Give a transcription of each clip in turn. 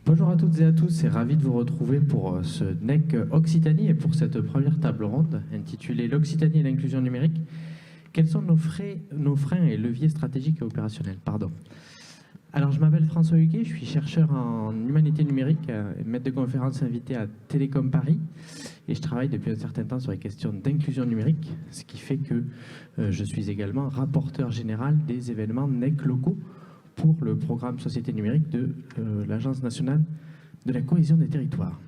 Bonjour à toutes et à tous, et ravi de vous retrouver pour ce NEC Occitanie et pour cette première table ronde intitulée L'Occitanie et l'inclusion numérique. Quels sont nos freins et leviers stratégiques et opérationnels? Alors, je m'appelle François Huguet, je suis chercheur en humanité numérique et maître de conférence invité à Télécom Paris. Et je travaille depuis un certain temps sur les questions d'inclusion numérique, ce qui fait que je suis également rapporteur général des événements NEC locaux pour le programme Société numérique de l'Agence nationale de la cohésion des territoires.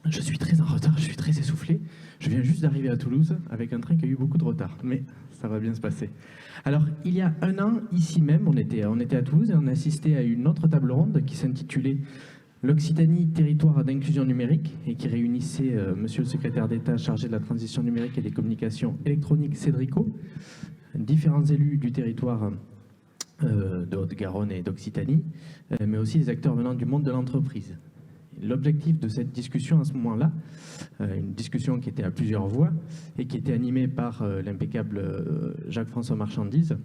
Je suis très en retard, je suis très essoufflé. Je viens juste d'arriver à Toulouse avec un train qui a eu beaucoup de retard, mais ça va bien se passer. Alors, il y a un an, ici même, on était à Toulouse et on a assisté à une autre table ronde qui s'intitulait L'Occitanie, territoire d'inclusion numérique, et qui réunissait monsieur le secrétaire d'État chargé de la transition numérique et des communications électroniques, Cédrico, différents élus du territoire de Haute-Garonne et d'Occitanie, mais aussi des acteurs venant du monde de l'entreprise. L'objectif de cette discussion à ce moment-là, une discussion qui était à plusieurs voix et qui était animée par l'impeccable Jacques-François Marchandise,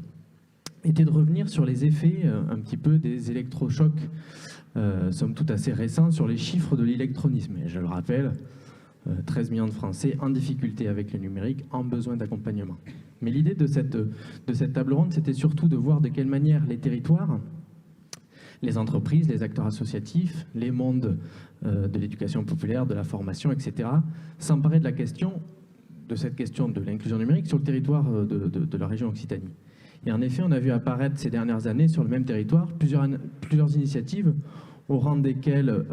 était de revenir sur les effets un petit peu des électrochocs, somme toute assez récents, sur les chiffres de l'électronisme. Et je le rappelle, 13 millions de Français en difficulté avec le numérique, en besoin d'accompagnement. Mais l'idée de cette table ronde, c'était surtout de voir de quelle manière les territoires, les entreprises, les acteurs associatifs, les mondes de l'éducation populaire, de la formation, etc., s'emparer de cette question de l'inclusion numérique sur le territoire de la région Occitanie. Et en effet, on a vu apparaître ces dernières années sur le même territoire plusieurs initiatives, au rang desquelles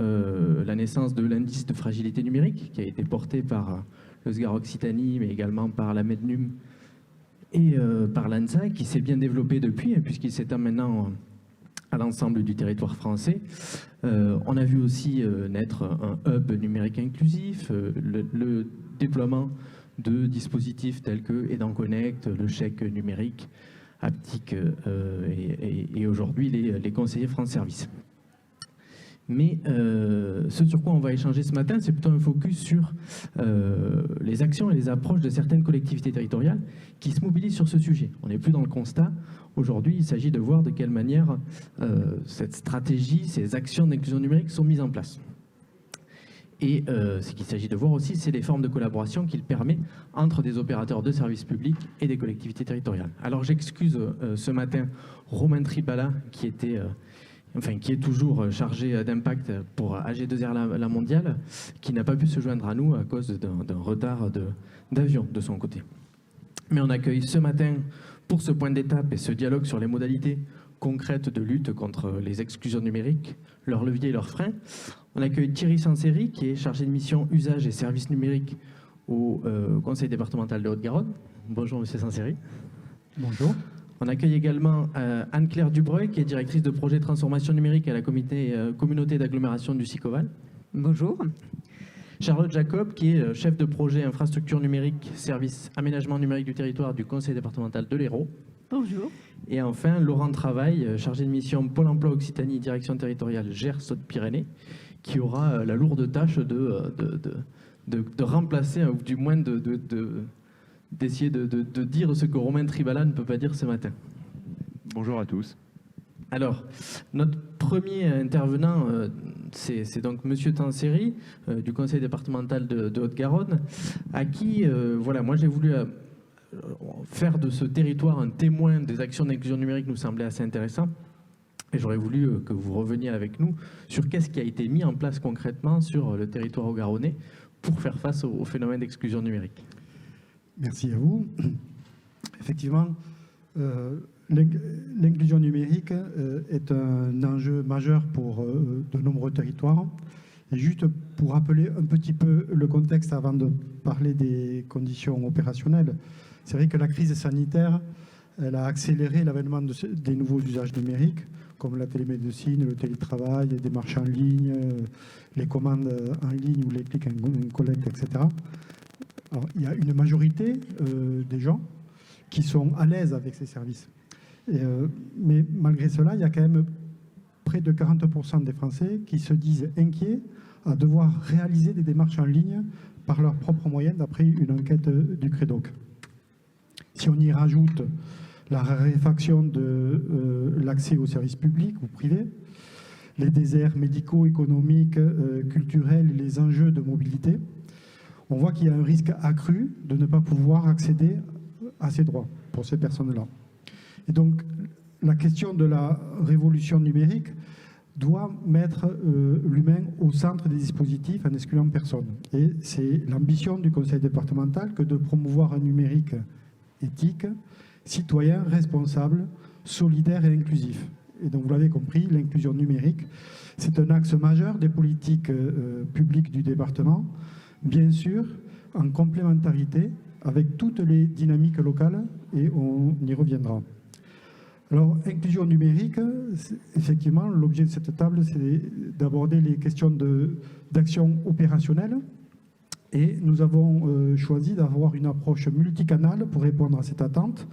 la naissance de l'indice de fragilité numérique, qui a été porté par le SGAR Occitanie, mais également par la Mednum et par l'ANSA, qui s'est bien développé depuis, puisqu'il s'étend maintenant à l'ensemble du territoire français. On a vu aussi naître un hub numérique inclusif, le déploiement de dispositifs tels que Aidant Connect, le chèque numérique, Aptic et aujourd'hui les conseillers France Service. Mais ce sur quoi on va échanger ce matin, c'est plutôt un focus sur les actions et les approches de certaines collectivités territoriales qui se mobilisent sur ce sujet. On n'est plus dans le constat. Aujourd'hui, il s'agit de voir de quelle manière cette stratégie, ces actions d'inclusion numérique sont mises en place. Et ce qu'il s'agit de voir aussi, c'est les formes de collaboration qu'il permet entre des opérateurs de services publics et des collectivités territoriales. Alors j'excuse ce matin Romain Tribala, qui est toujours chargé d'impact pour AG2R La Mondiale, qui n'a pas pu se joindre à nous à cause d'un retard d'avion de son côté. Mais on accueille ce matin, pour ce point d'étape et ce dialogue sur les modalités concrètes de lutte contre les exclusions numériques, leurs leviers et leurs freins, on accueille Thierry Sanseri, qui est chargé de mission usage et services numériques au Conseil départemental de Haute-Garonne. Bonjour Monsieur Sanseri. Bonjour. On accueille également Anne-Claire Dubreuil, qui est directrice de projet transformation numérique à la communauté d'agglomération du Sicoval. Bonjour. Charlotte Jacob, qui est chef de projet infrastructure numérique, service aménagement numérique du territoire du Conseil départemental de l'Hérault. Bonjour. Et enfin, Laurent Travail, chargé de mission Pôle emploi Occitanie, direction territoriale Gers Haute-Pyrénées, qui aura la lourde tâche de remplacer, ou du moins d'essayer de dire ce que Romain Tribala ne peut pas dire ce matin. Bonjour à tous. Alors, notre premier intervenant, c'est donc Monsieur Tanseri, du Conseil départemental de Haute-Garonne, à qui, moi j'ai voulu faire de ce territoire un témoin des actions d'inclusion numérique nous semblait assez intéressant. Et j'aurais voulu que vous reveniez avec nous sur qu'est-ce qui a été mis en place concrètement sur le territoire haut-garonnais pour faire face au phénomène d'exclusion numérique. Merci à vous. Effectivement, l'inclusion numérique est un enjeu majeur pour de nombreux territoires. Et juste pour rappeler un petit peu le contexte avant de parler des conditions opérationnelles, c'est vrai que la crise sanitaire, elle a accéléré l'avènement des nouveaux usages numériques, comme la télémédecine, le télétravail, les démarches en ligne, les commandes en ligne ou les clics en collect, etc. Alors, il y a une majorité des gens qui sont à l'aise avec ces services. Mais malgré cela, il y a quand même près de 40% des Français qui se disent inquiets à devoir réaliser des démarches en ligne par leurs propres moyens, d'après une enquête du Crédoc. Si on y rajoute la raréfaction de l'accès aux services publics ou privés, les déserts médicaux, économiques, culturels et les enjeux de mobilité, on voit qu'il y a un risque accru de ne pas pouvoir accéder à ces droits pour ces personnes-là. Et donc, la question de la révolution numérique doit mettre l'humain au centre des dispositifs en excluant personne. Et c'est l'ambition du conseil départemental que de promouvoir un numérique éthique, citoyen, responsable, solidaire et inclusif. Et donc, vous l'avez compris, l'inclusion numérique, c'est un axe majeur des politiques publiques du département, bien sûr, en complémentarité avec toutes les dynamiques locales, et on y reviendra. Alors, inclusion numérique, effectivement, l'objet de cette table, c'est d'aborder les questions d'action opérationnelle. Et nous avons choisi d'avoir une approche multicanale pour répondre à cette attente.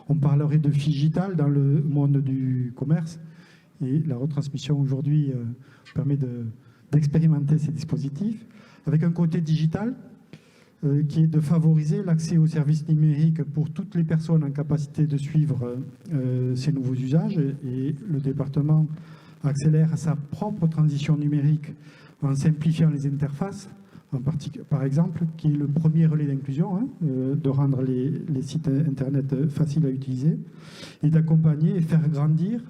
On parlerait de Figital dans le monde du commerce. Et la retransmission aujourd'hui permet d'expérimenter ces dispositifs. Avec un côté digital, qui est de favoriser l'accès aux services numériques pour toutes les personnes en capacité de suivre ces nouveaux usages. Et le département accélère sa propre transition numérique en simplifiant les interfaces, par exemple, qui est le premier relais d'inclusion, de rendre les sites Internet faciles à utiliser, et d'accompagner et faire grandir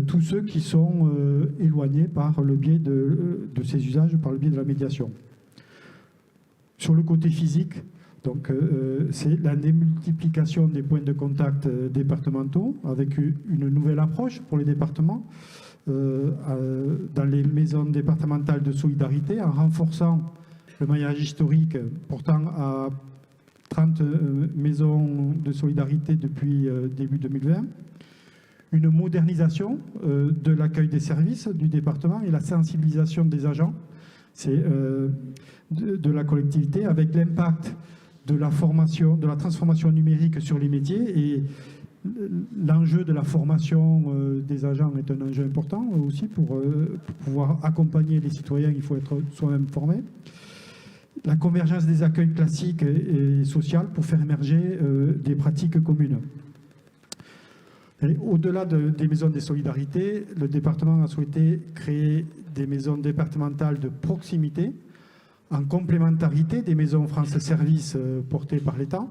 tous ceux qui sont éloignés par le biais de ces usages, par le biais de la médiation. Sur le côté physique, donc, c'est la démultiplication des points de contact départementaux avec une nouvelle approche pour les départements dans les maisons départementales de solidarité en renforçant le maillage historique portant à 30 maisons de solidarité depuis début 2020, une modernisation de l'accueil des services du département et la sensibilisation des agents. C'est de la collectivité avec l'impact de la formation, de la transformation numérique sur les métiers, et l'enjeu de la formation des agents est un enjeu important aussi pour pouvoir accompagner les citoyens. Il faut être soi-même formé. La convergence des accueils classiques et sociaux pour faire émerger des pratiques communes. Au-delà des maisons des solidarités, le département a souhaité créer des maisons départementales de proximité en complémentarité des maisons France Service portées par l'État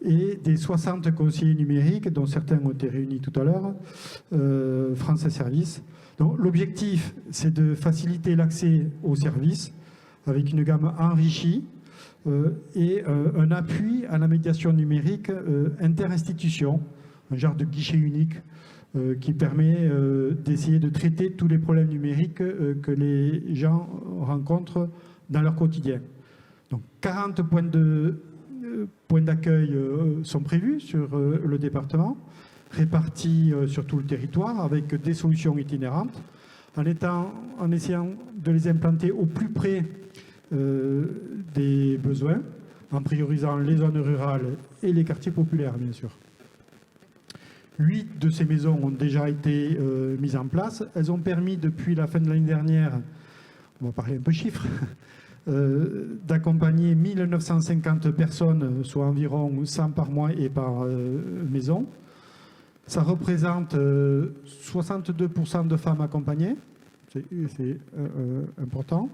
et des 60 conseillers numériques, dont certains ont été réunis tout à l'heure, France Service. Donc, l'objectif, c'est de faciliter l'accès aux services avec une gamme enrichie et un appui à la médiation numérique interinstitution, un genre de guichet unique qui permet d'essayer de traiter tous les problèmes numériques que les gens rencontrent dans leur quotidien. Donc 40 points d'accueil sont prévus sur le département, répartis sur tout le territoire avec des solutions itinérantes, en essayant de les implanter au plus près des besoins, en priorisant les zones rurales et les quartiers populaires, bien sûr. 8 de ces maisons ont déjà été mises en place. Elles ont permis, depuis la fin de l'année dernière, on va parler un peu chiffres, d'accompagner 1950 personnes, soit environ 100 par mois et par maison. Ça représente 62% de femmes accompagnées, c'est important.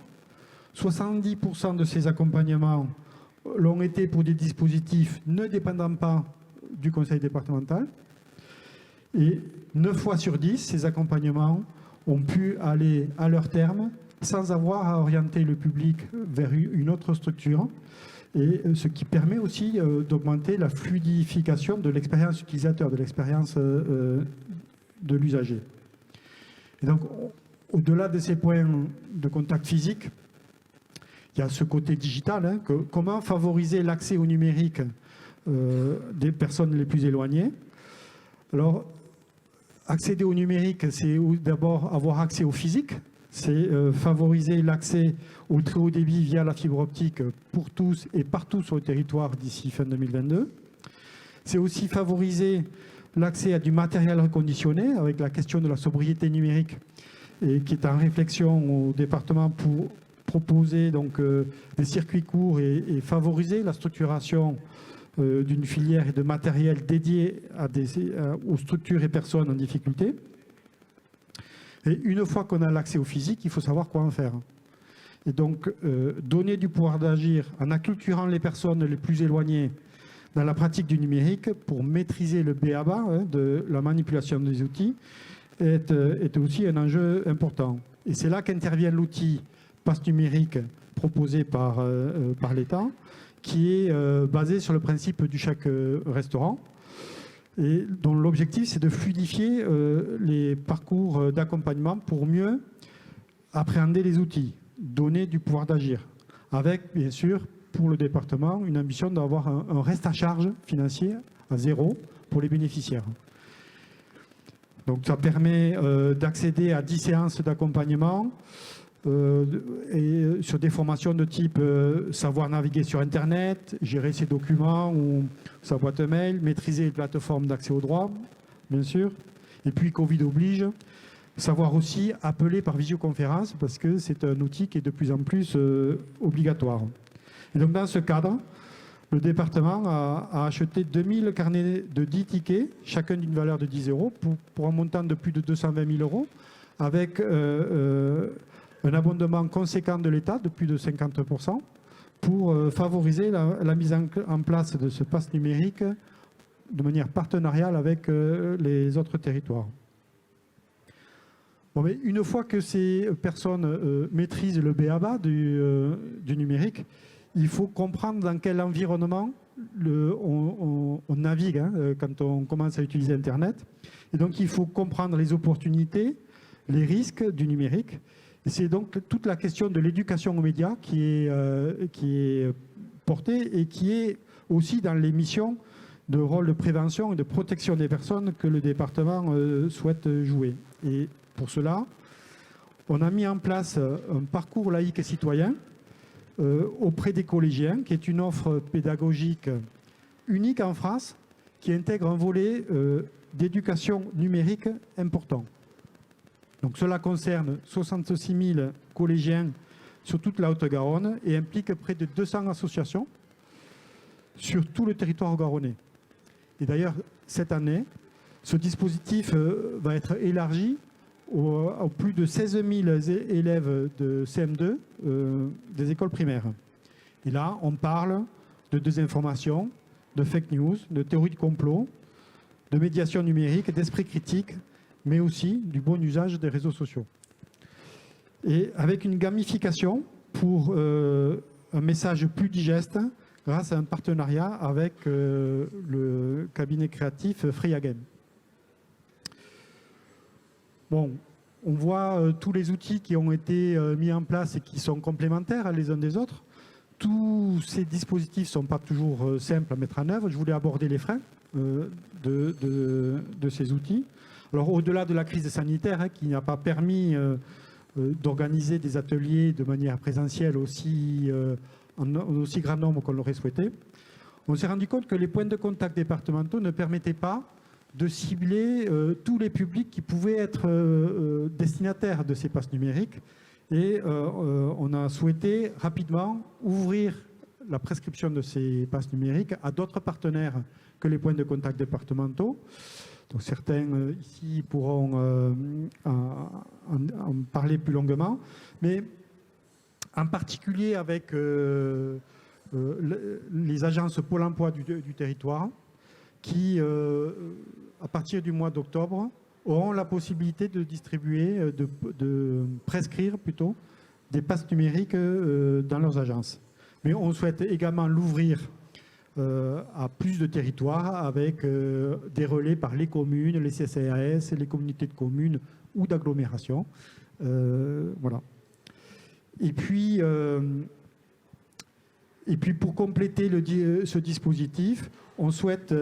70% de ces accompagnements l'ont été pour des dispositifs ne dépendant pas du conseil départemental. Et 9 fois sur 10, ces accompagnements ont pu aller à leur terme sans avoir à orienter le public vers une autre structure, et ce qui permet aussi d'augmenter la fluidification de l'expérience utilisateur, de l'expérience de l'usager. Et donc, au-delà de ces points de contact physique, il y a ce côté digital, comment favoriser l'accès au numérique des personnes les plus éloignées. Alors, accéder au numérique, c'est d'abord avoir accès au physique, c'est favoriser l'accès au très haut débit via la fibre optique pour tous et partout sur le territoire d'ici fin 2022. C'est aussi favoriser l'accès à du matériel reconditionné avec la question de la sobriété numérique, et qui est en réflexion au département pour proposer donc, des circuits courts et favoriser la structuration d'une filière et de matériel dédié aux structures et personnes en difficulté. Et une fois qu'on a l'accès au physique, il faut savoir quoi en faire. Et donc, donner du pouvoir d'agir en acculturant les personnes les plus éloignées dans la pratique du numérique pour maîtriser le b.a.-ba de la manipulation des outils est aussi un enjeu important. Et c'est là qu'intervient l'outil pass numérique proposé par l'État, qui est basé sur le principe du chèque restaurant, et dont l'objectif c'est de fluidifier les parcours d'accompagnement pour mieux appréhender les outils, donner du pouvoir d'agir, avec bien sûr pour le département une ambition d'avoir un reste à charge financier à zéro pour les bénéficiaires. Donc ça permet d'accéder à 10 séances d'accompagnement et sur des formations de type savoir naviguer sur Internet, gérer ses documents ou sa boîte mail, maîtriser les plateformes d'accès aux droits, bien sûr. Et puis Covid oblige, savoir aussi appeler par visioconférence parce que c'est un outil qui est de plus en plus obligatoire. Et donc dans ce cadre, le département a acheté 2000 carnets de 10 tickets, chacun d'une valeur de 10 € pour un montant de plus de 220 000 € avec un abondement conséquent de l'État de plus de 50% pour favoriser la mise en place de ce pass numérique de manière partenariale avec les autres territoires. Bon, mais une fois que ces personnes maîtrisent le b.a.-ba du numérique, il faut comprendre dans quel environnement on navigue quand on commence à utiliser Internet. Et donc il faut comprendre les opportunités, les risques du numérique. Et c'est donc toute la question de l'éducation aux médias qui est portée et qui est aussi dans les missions de rôle de prévention et de protection des personnes que le département souhaite jouer. Et pour cela, on a mis en place un parcours laïque et citoyen auprès des collégiens, qui est une offre pédagogique unique en France, qui intègre un volet d'éducation numérique important. Donc cela concerne 66 000 collégiens sur toute la Haute-Garonne et implique près de 200 associations sur tout le territoire garonnais. Et d'ailleurs, cette année, ce dispositif va être élargi aux plus de 16 000 élèves de CM2 des écoles primaires. Et là, on parle de désinformation, de fake news, de théorie de complot, de médiation numérique, d'esprit critique, mais aussi du bon usage des réseaux sociaux. Et avec une gamification pour un message plus digeste grâce à un partenariat avec le cabinet créatif Freya Game. Bon, on voit tous les outils qui ont été mis en place et qui sont complémentaires les uns des autres. Tous ces dispositifs ne sont pas toujours simples à mettre en œuvre. Je voulais aborder les freins de ces outils. Alors au-delà de la crise sanitaire qui n'a pas permis d'organiser des ateliers de manière présentielle en aussi grand nombre qu'on l'aurait souhaité, on s'est rendu compte que les points de contact départementaux ne permettaient pas de cibler tous les publics qui pouvaient être destinataires de ces passes numériques. Et on a souhaité rapidement ouvrir la prescription de ces passes numériques à d'autres partenaires que les points de contact départementaux. Donc certains ici pourront en parler plus longuement, mais en particulier avec les agences Pôle emploi du territoire qui, à partir du mois d'octobre, auront la possibilité de distribuer, de prescrire plutôt, des passes numériques dans leurs agences. Mais on souhaite également l'ouvrir à plus de territoires avec des relais par les communes, les CCAS, les communautés de communes ou d'agglomération. Voilà. Et puis pour compléter ce dispositif, on souhaite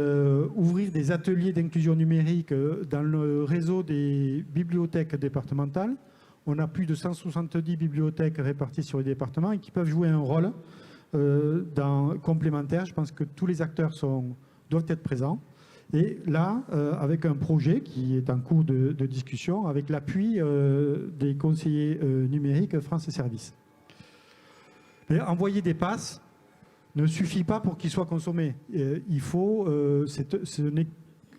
ouvrir des ateliers d'inclusion numérique dans le réseau des bibliothèques départementales. On a plus de 170 bibliothèques réparties sur les départements et qui peuvent jouer un rôle complémentaire. Je pense que tous les acteurs doivent être présents. Et là, avec un projet qui est en cours de discussion, avec l'appui des conseillers numériques France Services. Mais envoyer des passes ne suffit pas pour qu'ils soient consommés.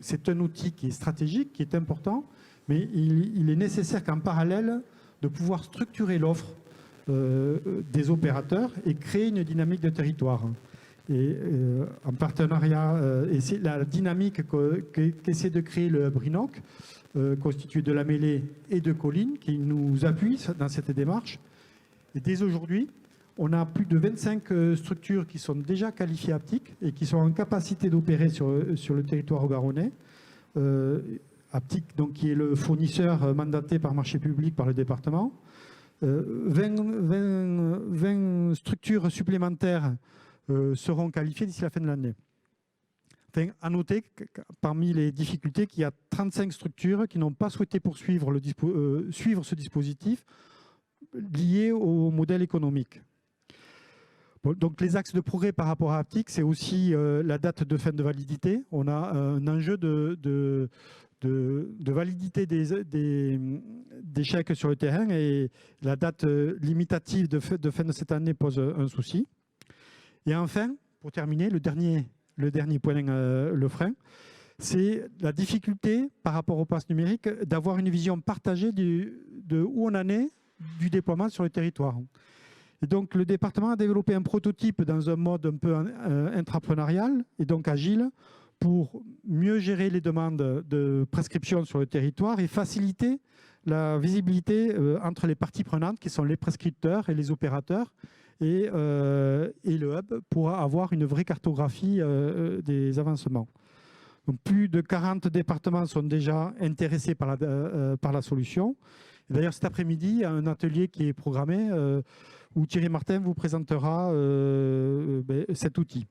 C'est un outil qui est stratégique, qui est important, mais il est nécessaire qu'en parallèle, de pouvoir structurer l'offre des opérateurs et créer une dynamique de territoire. Et en partenariat, et c'est la dynamique qu'essaie de créer le Brinoc, constitué de la mêlée et de Colline, qui nous appuient dans cette démarche. Et dès aujourd'hui, on a plus de 25 structures qui sont déjà qualifiées Aptic et qui sont en capacité d'opérer sur le territoire garonnais. Aptic, donc, qui est le fournisseur mandaté par marché public par le département. 20 structures supplémentaires seront qualifiées d'ici la fin de l'année. Enfin, à noter que parmi les difficultés, qu'il y a 35 structures qui n'ont pas souhaité poursuivre suivre ce dispositif lié au modèle économique. Bon, donc les axes de progrès par rapport à Aptic, c'est aussi la date de fin de validité. On a un enjeu de validité des chèques sur le terrain et la date limitative de fin de cette année pose un souci. Et enfin, pour terminer, le dernier point, le frein, c'est la difficulté par rapport au pass numérique d'avoir une vision partagée de où on en est du déploiement sur le territoire. Et donc le département a développé un prototype dans un mode un peu intrapreneurial et donc agile pour mieux gérer les demandes de prescription sur le territoire et faciliter la visibilité entre les parties prenantes qui sont les prescripteurs et les opérateurs et le hub pour avoir une vraie cartographie des avancements. Donc, plus de 40 départements sont déjà intéressés par la solution. D'ailleurs, cet après-midi, il y a un atelier qui est programmé où Thierry Martin vous présentera cet outil.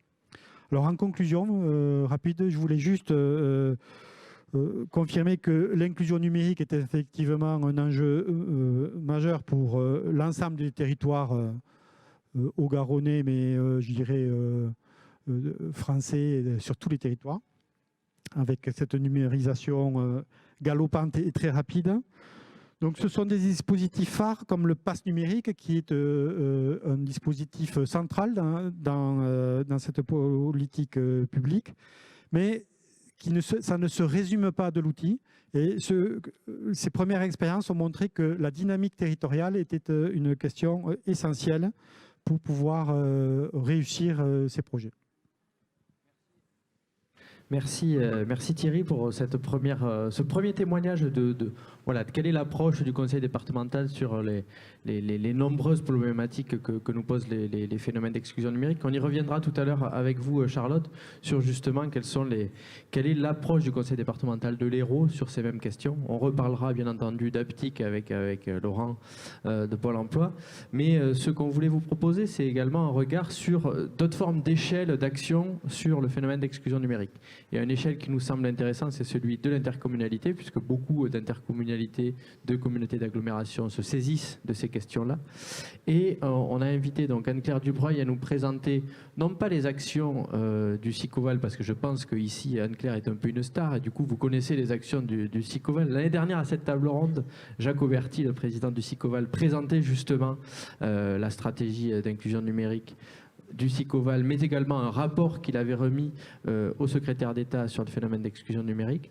Alors, en conclusion rapide, je voulais juste confirmer que l'inclusion numérique est effectivement un enjeu majeur pour l'ensemble des territoires haut-garonnais, mais je dirais français sur tous les territoires, avec cette numérisation galopante et très rapide. Donc, ce sont des dispositifs phares comme le pass numérique qui est un dispositif central dans cette politique publique, mais ça ne se résume pas de l'outil. Et ces premières expériences ont montré que la dynamique territoriale était une question essentielle pour pouvoir réussir ces projets. Merci Thierry pour ce premier témoignage de quelle est l'approche du conseil départemental sur les nombreuses problématiques que nous posent les phénomènes d'exclusion numérique. On y reviendra tout à l'heure avec vous, Charlotte, sur justement quelle est l'approche du conseil départemental de l'Hérault sur ces mêmes questions. On reparlera bien entendu d'Aptic avec Laurent de Pôle emploi. Mais ce qu'on voulait vous proposer, c'est également un regard sur d'autres formes d'échelle d'action sur le phénomène d'exclusion numérique. Il y a une échelle qui nous semble intéressante, c'est celui de l'intercommunalité, puisque beaucoup d'intercommunalités, de communautés d'agglomération se saisissent de ces questions-là. Et on a invité donc Anne-Claire Dubreuil à nous présenter, non pas les actions du SICOVAL, parce que je pense qu'ici, Anne-Claire est un peu une star, et du coup, vous connaissez les actions du SICOVAL. L'année dernière, à cette table ronde, Jacques Auberti, le président du SICOVAL, présentait justement la stratégie d'inclusion numérique du SICOVAL, mais également un rapport qu'il avait remis au secrétaire d'État sur le phénomène d'exclusion numérique.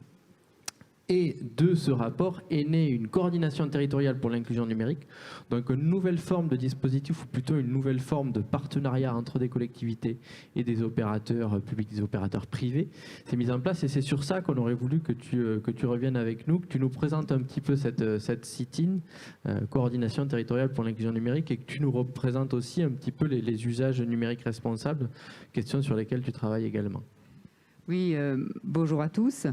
Et de ce rapport est née une coordination territoriale pour l'inclusion numérique, donc une nouvelle forme de dispositif, ou plutôt une nouvelle forme de partenariat entre des collectivités et des opérateurs publics, des opérateurs privés. C'est mis en place et c'est sur ça qu'on aurait voulu que tu reviennes avec nous, que tu nous présentes un petit peu cette sit-in, coordination territoriale pour l'inclusion numérique, et que tu nous représentes aussi un petit peu les usages numériques responsables, questions sur lesquelles tu travailles également. Oui, bonjour à tous.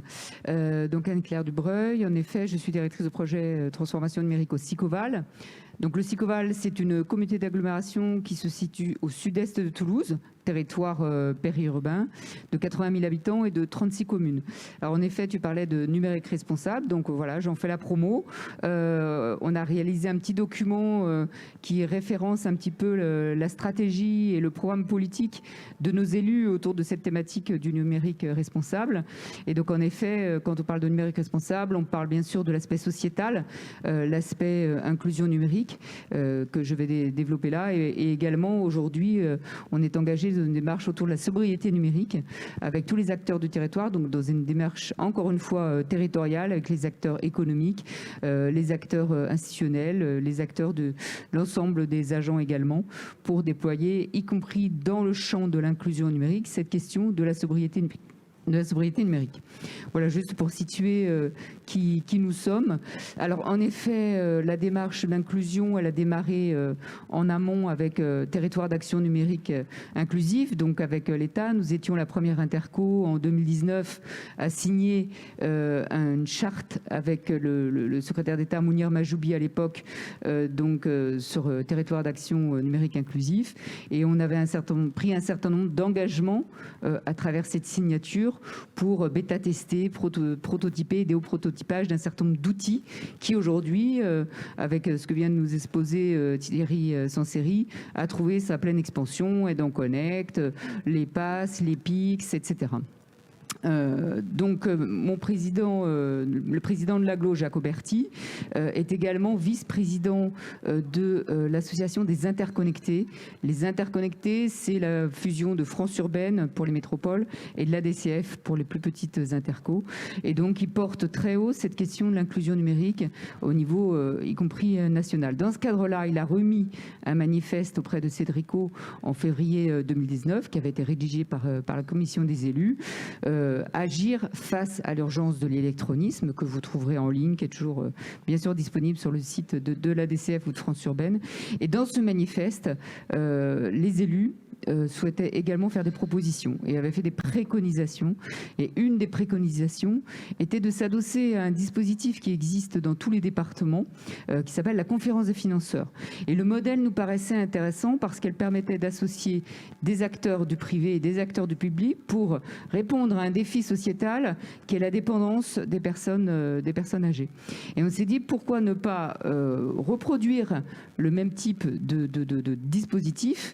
Donc Anne-Claire Dubreuil, en effet, je suis directrice de projet transformation numérique au SICOVAL. Donc le SICOVAL, c'est une communauté d'agglomération qui se situe au sud-est de Toulouse, territoire périurbain, de 80 000 habitants et de 36 communes. Alors en effet, tu parlais de numérique responsable, donc voilà, j'en fais la promo. On a réalisé un petit document qui référence un petit peu la stratégie et le programme politique de nos élus autour de cette thématique du numérique responsable. Et donc en effet, quand on parle de numérique responsable, on parle bien sûr de l'aspect sociétal, l'aspect inclusion numérique. numérique que je vais développer là. Et également, aujourd'hui, on est engagé dans une démarche autour de la sobriété numérique avec tous les acteurs du territoire, donc dans une démarche, encore une fois, territoriale, avec les acteurs économiques, les acteurs institutionnels, les acteurs de l'ensemble des agents également, pour déployer, y compris dans le champ de l'inclusion numérique, cette question de la sobriété numérique. Voilà, juste pour situer qui nous sommes. Alors, en effet, la démarche d'inclusion, elle a démarré en amont avec Territoire d'action numérique inclusif, donc avec l'État. Nous étions la première interco en 2019 à signer une charte avec le secrétaire d'État Mounir Majoubi à l'époque, sur Territoire d'action numérique inclusif. Et on avait pris un certain nombre d'engagements à travers cette signature pour bêta-tester, prototyper, aider au prototypage d'un certain nombre d'outils qui aujourd'hui, avec ce que vient de nous exposer Thierry Sanseri, a trouvé sa pleine expansion, Aide en Connect, les passes, les PIX, etc. Mon président, le président de l'Aglo, Jacques Auberti, est également vice-président de l'association des interconnectés. Les interconnectés, c'est la fusion de France Urbaine pour les métropoles et de l'ADCF pour les plus petites intercos. Et donc, il porte très haut cette question de l'inclusion numérique au niveau, y compris national. Dans ce cadre-là, il a remis un manifeste auprès de Cédrico en février 2019, qui avait été rédigé par la commission des élus. Agir face à l'urgence de l'électronisme, que vous trouverez en ligne, qui est toujours bien sûr disponible sur le site de l'ADCF ou de France Urbaine. Et dans ce manifeste, les élus souhaitait également faire des propositions et avait fait des préconisations. Et une des préconisations était de s'adosser à un dispositif qui existe dans tous les départements, qui s'appelle la conférence des financeurs. Et le modèle nous paraissait intéressant parce qu'elle permettait d'associer des acteurs du privé et des acteurs du public pour répondre à un défi sociétal qui est la dépendance des personnes âgées. Et on s'est dit, pourquoi ne pas reproduire le même type de dispositif,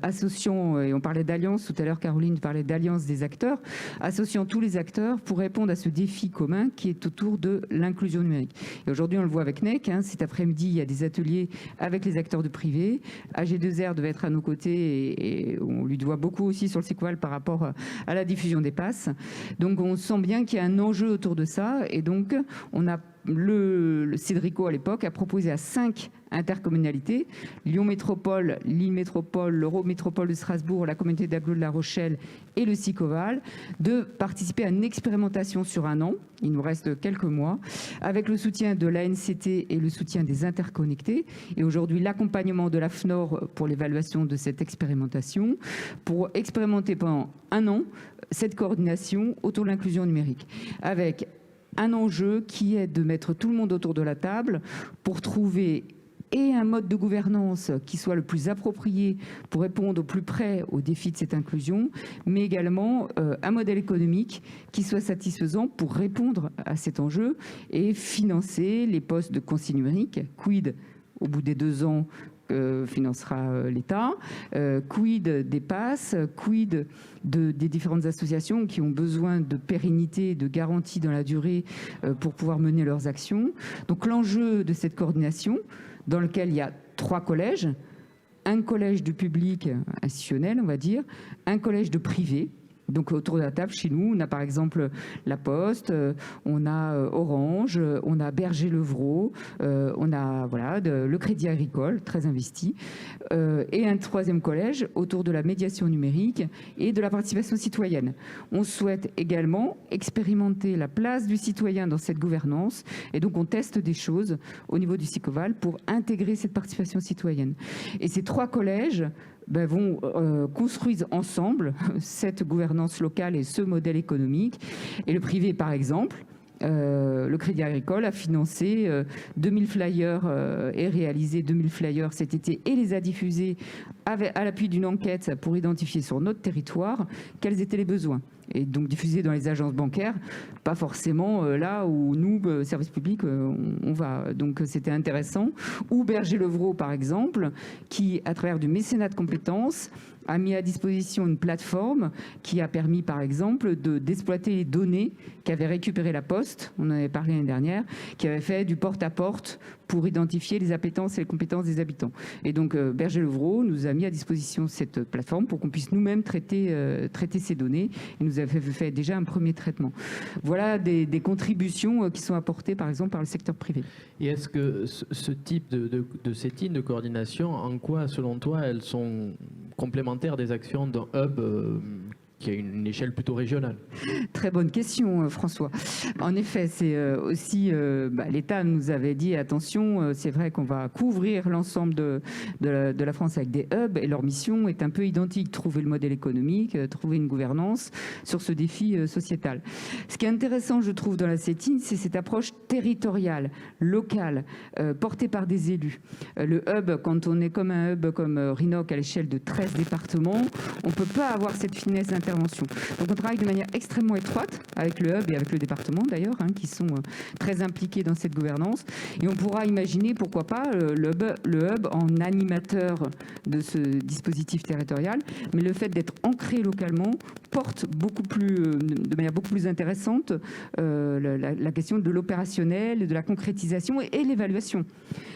associant, et on parlait d'alliance tout à l'heure, Caroline parlait d'alliance des acteurs, associant tous les acteurs pour répondre à ce défi commun qui est autour de l'inclusion numérique. Et aujourd'hui, on le voit avec NEC, cet après-midi, il y a des ateliers avec les acteurs du privé. AG2R devait être à nos côtés et on lui doit beaucoup aussi sur le SICOVAL par rapport à la diffusion des passes. Donc on sent bien qu'il y a un enjeu autour de ça et donc on a le Cédrico à l'époque a proposé à 5 intercommunalités, Lyon Métropole, Lille Métropole, l'Eurométropole de Strasbourg, la communauté d'agglo de La Rochelle et le SICOVAL, de participer à une expérimentation sur un an, il nous reste quelques mois, avec le soutien de l'ANCT et le soutien des interconnectés, et aujourd'hui l'accompagnement de la FNOR pour l'évaluation de cette expérimentation, pour expérimenter pendant un an cette coordination autour de l'inclusion numérique, avec un enjeu qui est de mettre tout le monde autour de la table pour trouver et un mode de gouvernance qui soit le plus approprié pour répondre au plus près aux défis de cette inclusion, mais également un modèle économique qui soit satisfaisant pour répondre à cet enjeu et financer les postes de conseil numérique. Quid, au bout des 2 ans, financera l'État, quid des passes, quid des différentes associations qui ont besoin de pérennité, de garantie dans la durée pour pouvoir mener leurs actions. Donc l'enjeu de cette coordination, dans lequel il y a 3 collèges, un collège du public institutionnel, on va dire, un collège de privé. Donc autour de la table, chez nous, on a par exemple La Poste, on a Orange, on a Berger-Levrault, on a le Crédit Agricole, très investi, et un 3e collège autour de la médiation numérique et de la participation citoyenne. On souhaite également expérimenter la place du citoyen dans cette gouvernance, et donc on teste des choses au niveau du SICOVAL pour intégrer cette participation citoyenne. Et ces 3 collèges vont construire ensemble cette gouvernance locale et ce modèle économique. Et le privé, par exemple, le Crédit Agricole a financé 2000 flyers et réalisé 2000 flyers cet été et les a diffusés à l'appui d'une enquête pour identifier sur notre territoire quels étaient les besoins. Et donc diffuser dans les agences bancaires, pas forcément là où nous, service public, on va. Donc c'était intéressant. Ou Berger-Levrault, par exemple, qui, à travers du mécénat de compétences, a mis à disposition une plateforme qui a permis, par exemple, d'exploiter les données qu'avait récupérées la Poste, on en avait parlé l'année dernière, qui avait fait du porte-à-porte pour identifier les appétences et les compétences des habitants. Et donc Berger-Levrault nous a mis à disposition cette plateforme pour qu'on puisse nous-mêmes traiter ces données et nous avait fait déjà un premier traitement. Voilà des contributions qui sont apportées, par exemple, par le secteur privé. Et est-ce que ce type de setting, de coordination, en quoi, selon toi, elles sont complémentaires des actions d'un hub qui a une échelle plutôt régionale? Très bonne question, François. En effet, c'est aussi l'État nous avait dit attention, c'est vrai qu'on va couvrir l'ensemble de la France avec des hubs et leur mission est un peu identique, trouver le modèle économique, trouver une gouvernance sur ce défi sociétal. Ce qui est intéressant, je trouve, dans la CETIN, c'est cette approche territoriale, locale, portée par des élus. Le hub, quand on est comme un hub comme Rhinoc à l'échelle de 13 départements, on ne peut pas avoir cette finesse d'intervention. Donc on travaille de manière extrêmement étroite avec le hub et avec le département d'ailleurs, qui sont très impliqués dans cette gouvernance. Et on pourra imaginer, pourquoi pas, le hub en animateur de ce dispositif territorial. Mais le fait d'être ancré localement porte de manière beaucoup plus intéressante la question de l'opérationnel, de la concrétisation et l'évaluation.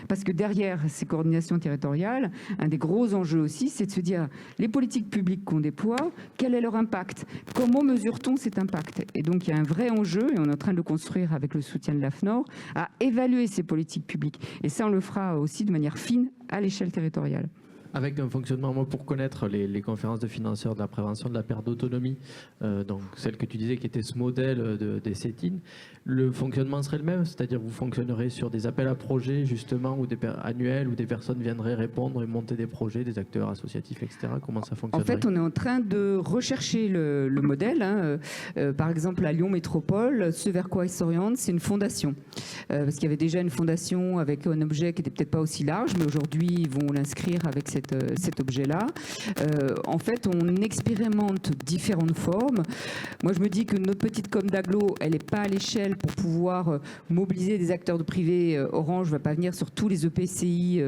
Parce que derrière ces coordinations territoriales, un des gros enjeux aussi, c'est de se dire les politiques publiques qu'on déploie, quel est leur impact? Comment mesure-t-on cet impact? Et donc il y a un vrai enjeu, et on est en train de le construire avec le soutien de l'AFNOR, à évaluer ces politiques publiques. Et ça, on le fera aussi de manière fine à l'échelle territoriale. Avec un fonctionnement, moi, pour connaître les conférences de financeurs de la prévention de la perte d'autonomie, donc celle que tu disais qui était ce modèle des CETIN, le fonctionnement serait le même, c'est-à-dire vous fonctionnerez sur des appels à projets justement ou annuels où des personnes viendraient répondre et monter des projets, des acteurs associatifs, etc. Comment ça fonctionne? En fait, on est en train de rechercher le modèle. Par exemple, à Lyon Métropole, ce vers quoi ils s'orientent, c'est une fondation. Parce qu'il y avait déjà une fondation avec un objet qui n'était peut-être pas aussi large, mais aujourd'hui, ils vont l'inscrire avec cet objet-là. En fait, on expérimente différentes formes. Moi, je me dis que notre petite com d'agglo, elle n'est pas à l'échelle pour pouvoir mobiliser des acteurs de privé. Orange ne va pas venir sur tous les EPCI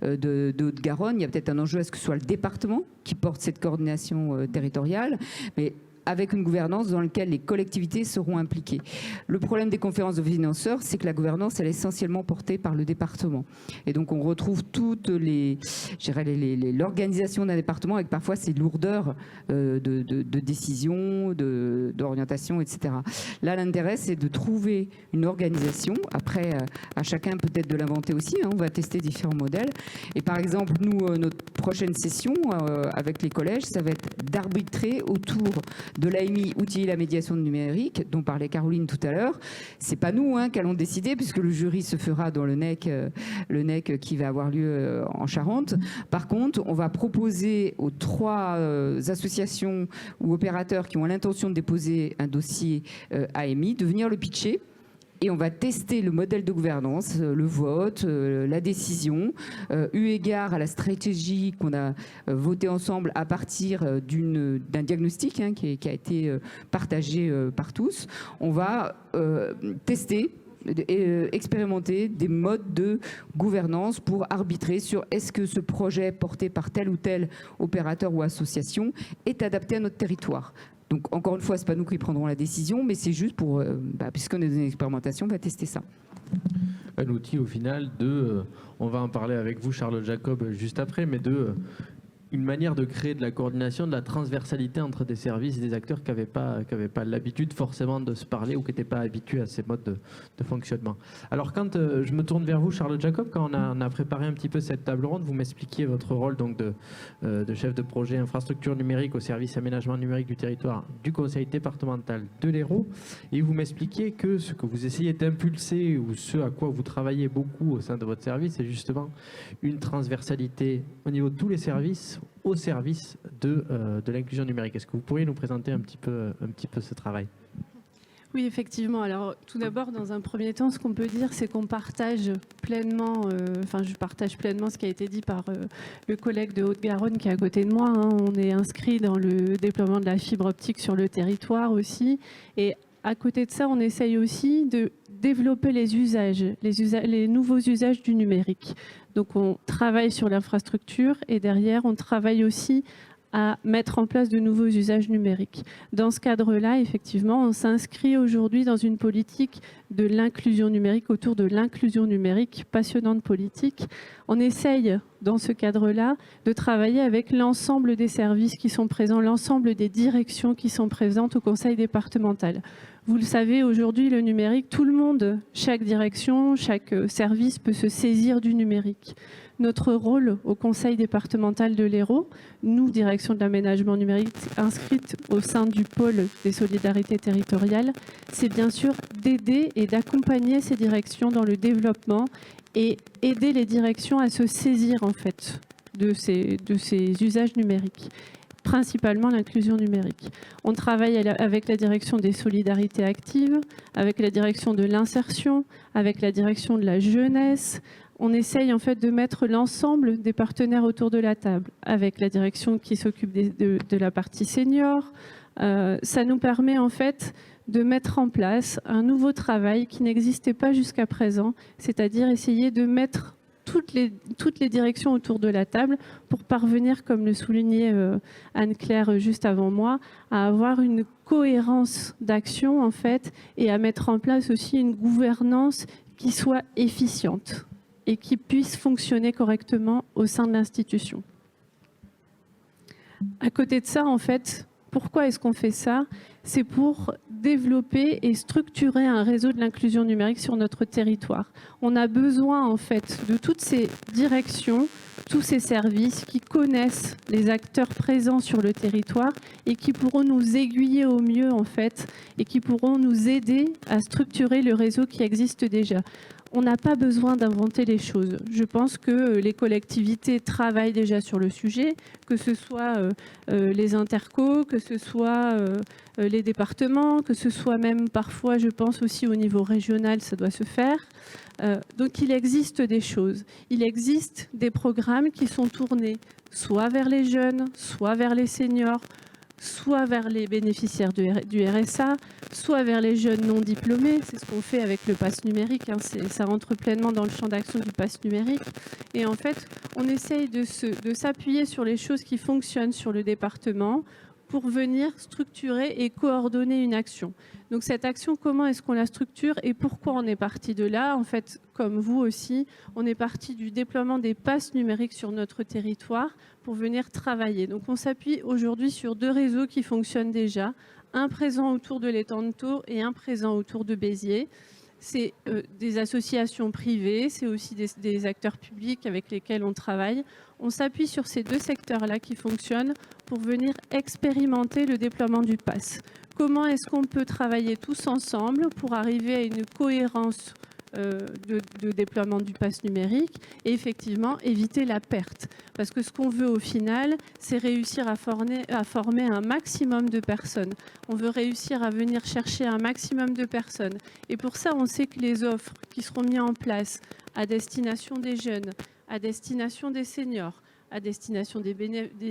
de Haute-Garonne. Il y a peut-être un enjeu à ce que ce soit le département qui porte cette coordination territoriale. Mais avec une gouvernance dans laquelle les collectivités seront impliquées. Le problème des conférences de financeurs, c'est que la gouvernance, elle est essentiellement portée par le département. Et donc, on retrouve toutes l'organisation d'un département avec parfois ces lourdeurs de décision, d'orientation, etc. Là, l'intérêt, c'est de trouver une organisation. Après, à chacun peut-être de l'inventer aussi. On va tester différents modèles. Et par exemple, nous, notre prochaine session avec les collèges, ça va être d'arbitrer autour de l'AMI, outiller la médiation numérique, dont parlait Caroline tout à l'heure. C'est pas nous qui allons décider, puisque le jury se fera dans le NEC qui va avoir lieu en Charente. Par contre, on va proposer aux 3 associations ou opérateurs qui ont l'intention de déposer un dossier AMI de venir le pitcher. Et on va tester le modèle de gouvernance, le vote, la décision, eu égard à la stratégie qu'on a votée ensemble à partir d'un diagnostic qui a été partagé par tous. On va tester et expérimenter des modes de gouvernance pour arbitrer sur est-ce que ce projet porté par tel ou tel opérateur ou association est adapté à notre territoire. Donc, encore une fois, ce n'est pas nous qui prendrons la décision, mais c'est juste pour, puisqu'on est dans une expérimentation, on va tester ça. Un outil, au final, on va en parler avec vous, Charlotte Jacob, juste après, mais une manière de créer de la coordination, de la transversalité entre des services et des acteurs qui n'avaient pas l'habitude forcément de se parler ou qui n'étaient pas habitués à ces modes de fonctionnement. Alors quand je me tourne vers vous, Charlotte Jacob, quand on a préparé un petit peu cette table ronde, vous m'expliquiez votre rôle donc de chef de projet infrastructure numérique au service aménagement numérique du territoire du conseil départemental de l'Hérault, et vous m'expliquiez que ce que vous essayez d'impulser ou ce à quoi vous travaillez beaucoup au sein de votre service, c'est justement une transversalité au niveau de tous les services au service de l'inclusion numérique. Est-ce que vous pourriez nous présenter un petit peu ce travail ? Oui, effectivement. Alors, tout d'abord, dans un premier temps, ce qu'on peut dire, c'est qu'on partage pleinement, je partage pleinement ce qui a été dit par le collègue de Haute-Garonne qui est à côté de moi. Hein. On est inscrit dans le déploiement de la fibre optique sur le territoire aussi. Et à côté de ça, on essaye aussi de développer les usages, les nouveaux usages du numérique. Donc, on travaille sur l'infrastructure et derrière, on travaille aussi à mettre en place de nouveaux usages numériques. Dans ce cadre-là, effectivement, on s'inscrit aujourd'hui dans une politique de l'inclusion numérique, autour de l'inclusion numérique, passionnante politique. On essaye, dans ce cadre-là, de travailler avec l'ensemble des services qui sont présents, l'ensemble des directions qui sont présentes au conseil départemental. Vous le savez, aujourd'hui, le numérique, tout le monde, chaque direction, chaque service peut se saisir du numérique. Notre rôle au conseil départemental de l'Hérault, nous, direction de l'aménagement numérique inscrite au sein du pôle des solidarités territoriales, c'est bien sûr d'aider et d'accompagner ces directions dans le développement et aider les directions à se saisir en fait de ces usages numériques, principalement l'inclusion numérique. On travaille avec la direction des solidarités actives, avec la direction de l'insertion, avec la direction de la jeunesse. On essaye en fait de mettre l'ensemble des partenaires autour de la table, avec la direction qui s'occupe de la partie senior. Ça nous permet en fait de mettre en place un nouveau travail qui n'existait pas jusqu'à présent, c'est-à-dire essayer de mettre toutes les directions autour de la table pour parvenir, comme le soulignait Anne-Claire juste avant moi, à avoir une cohérence d'action en fait et à mettre en place aussi une gouvernance qui soit efficiente et qui puisse fonctionner correctement au sein de l'institution. À côté de ça, en fait, pourquoi est-ce qu'on fait ça? C'est pour développer et structurer un réseau de l'inclusion numérique sur notre territoire. On a besoin, en fait, de toutes ces directions, tous ces services qui connaissent les acteurs présents sur le territoire et qui pourront nous aiguiller au mieux, en fait, et qui pourront nous aider à structurer le réseau qui existe déjà. On n'a pas besoin d'inventer les choses. Je pense que les collectivités travaillent déjà sur le sujet, que ce soit les intercos, que ce soit les départements, que ce soit même parfois, je pense aussi au niveau régional, ça doit se faire. Donc il existe des choses. Il existe des programmes qui sont tournés soit vers les jeunes, soit vers les seniors, soit vers les bénéficiaires du RSA, soit vers les jeunes non diplômés. C'est ce qu'on fait avec le pass numérique. Hein. Ça rentre pleinement dans le champ d'action du pass numérique. Et en fait, on essaye de s'appuyer sur les choses qui fonctionnent sur le département pour venir structurer et coordonner une action. Donc cette action, comment est-ce qu'on la structure et pourquoi on est parti de là? En fait, comme vous aussi, on est parti du déploiement des passes numériques sur notre territoire pour venir travailler. Donc on s'appuie aujourd'hui sur 2 réseaux qui fonctionnent déjà, un présent autour de l'étang de Thau et un présent autour de Béziers. C'est des associations privées, c'est aussi des acteurs publics avec lesquels on travaille. On s'appuie sur ces 2 secteurs-là qui fonctionnent pour venir expérimenter le déploiement du pass. Comment est-ce qu'on peut travailler tous ensemble pour arriver à une cohérence de déploiement du pass numérique et effectivement éviter la perte. Parce que ce qu'on veut au final, c'est réussir à former un maximum de personnes. On veut réussir à venir chercher un maximum de personnes. Et pour ça, on sait que les offres qui seront mises en place à destination des jeunes, à destination des seniors, à destination des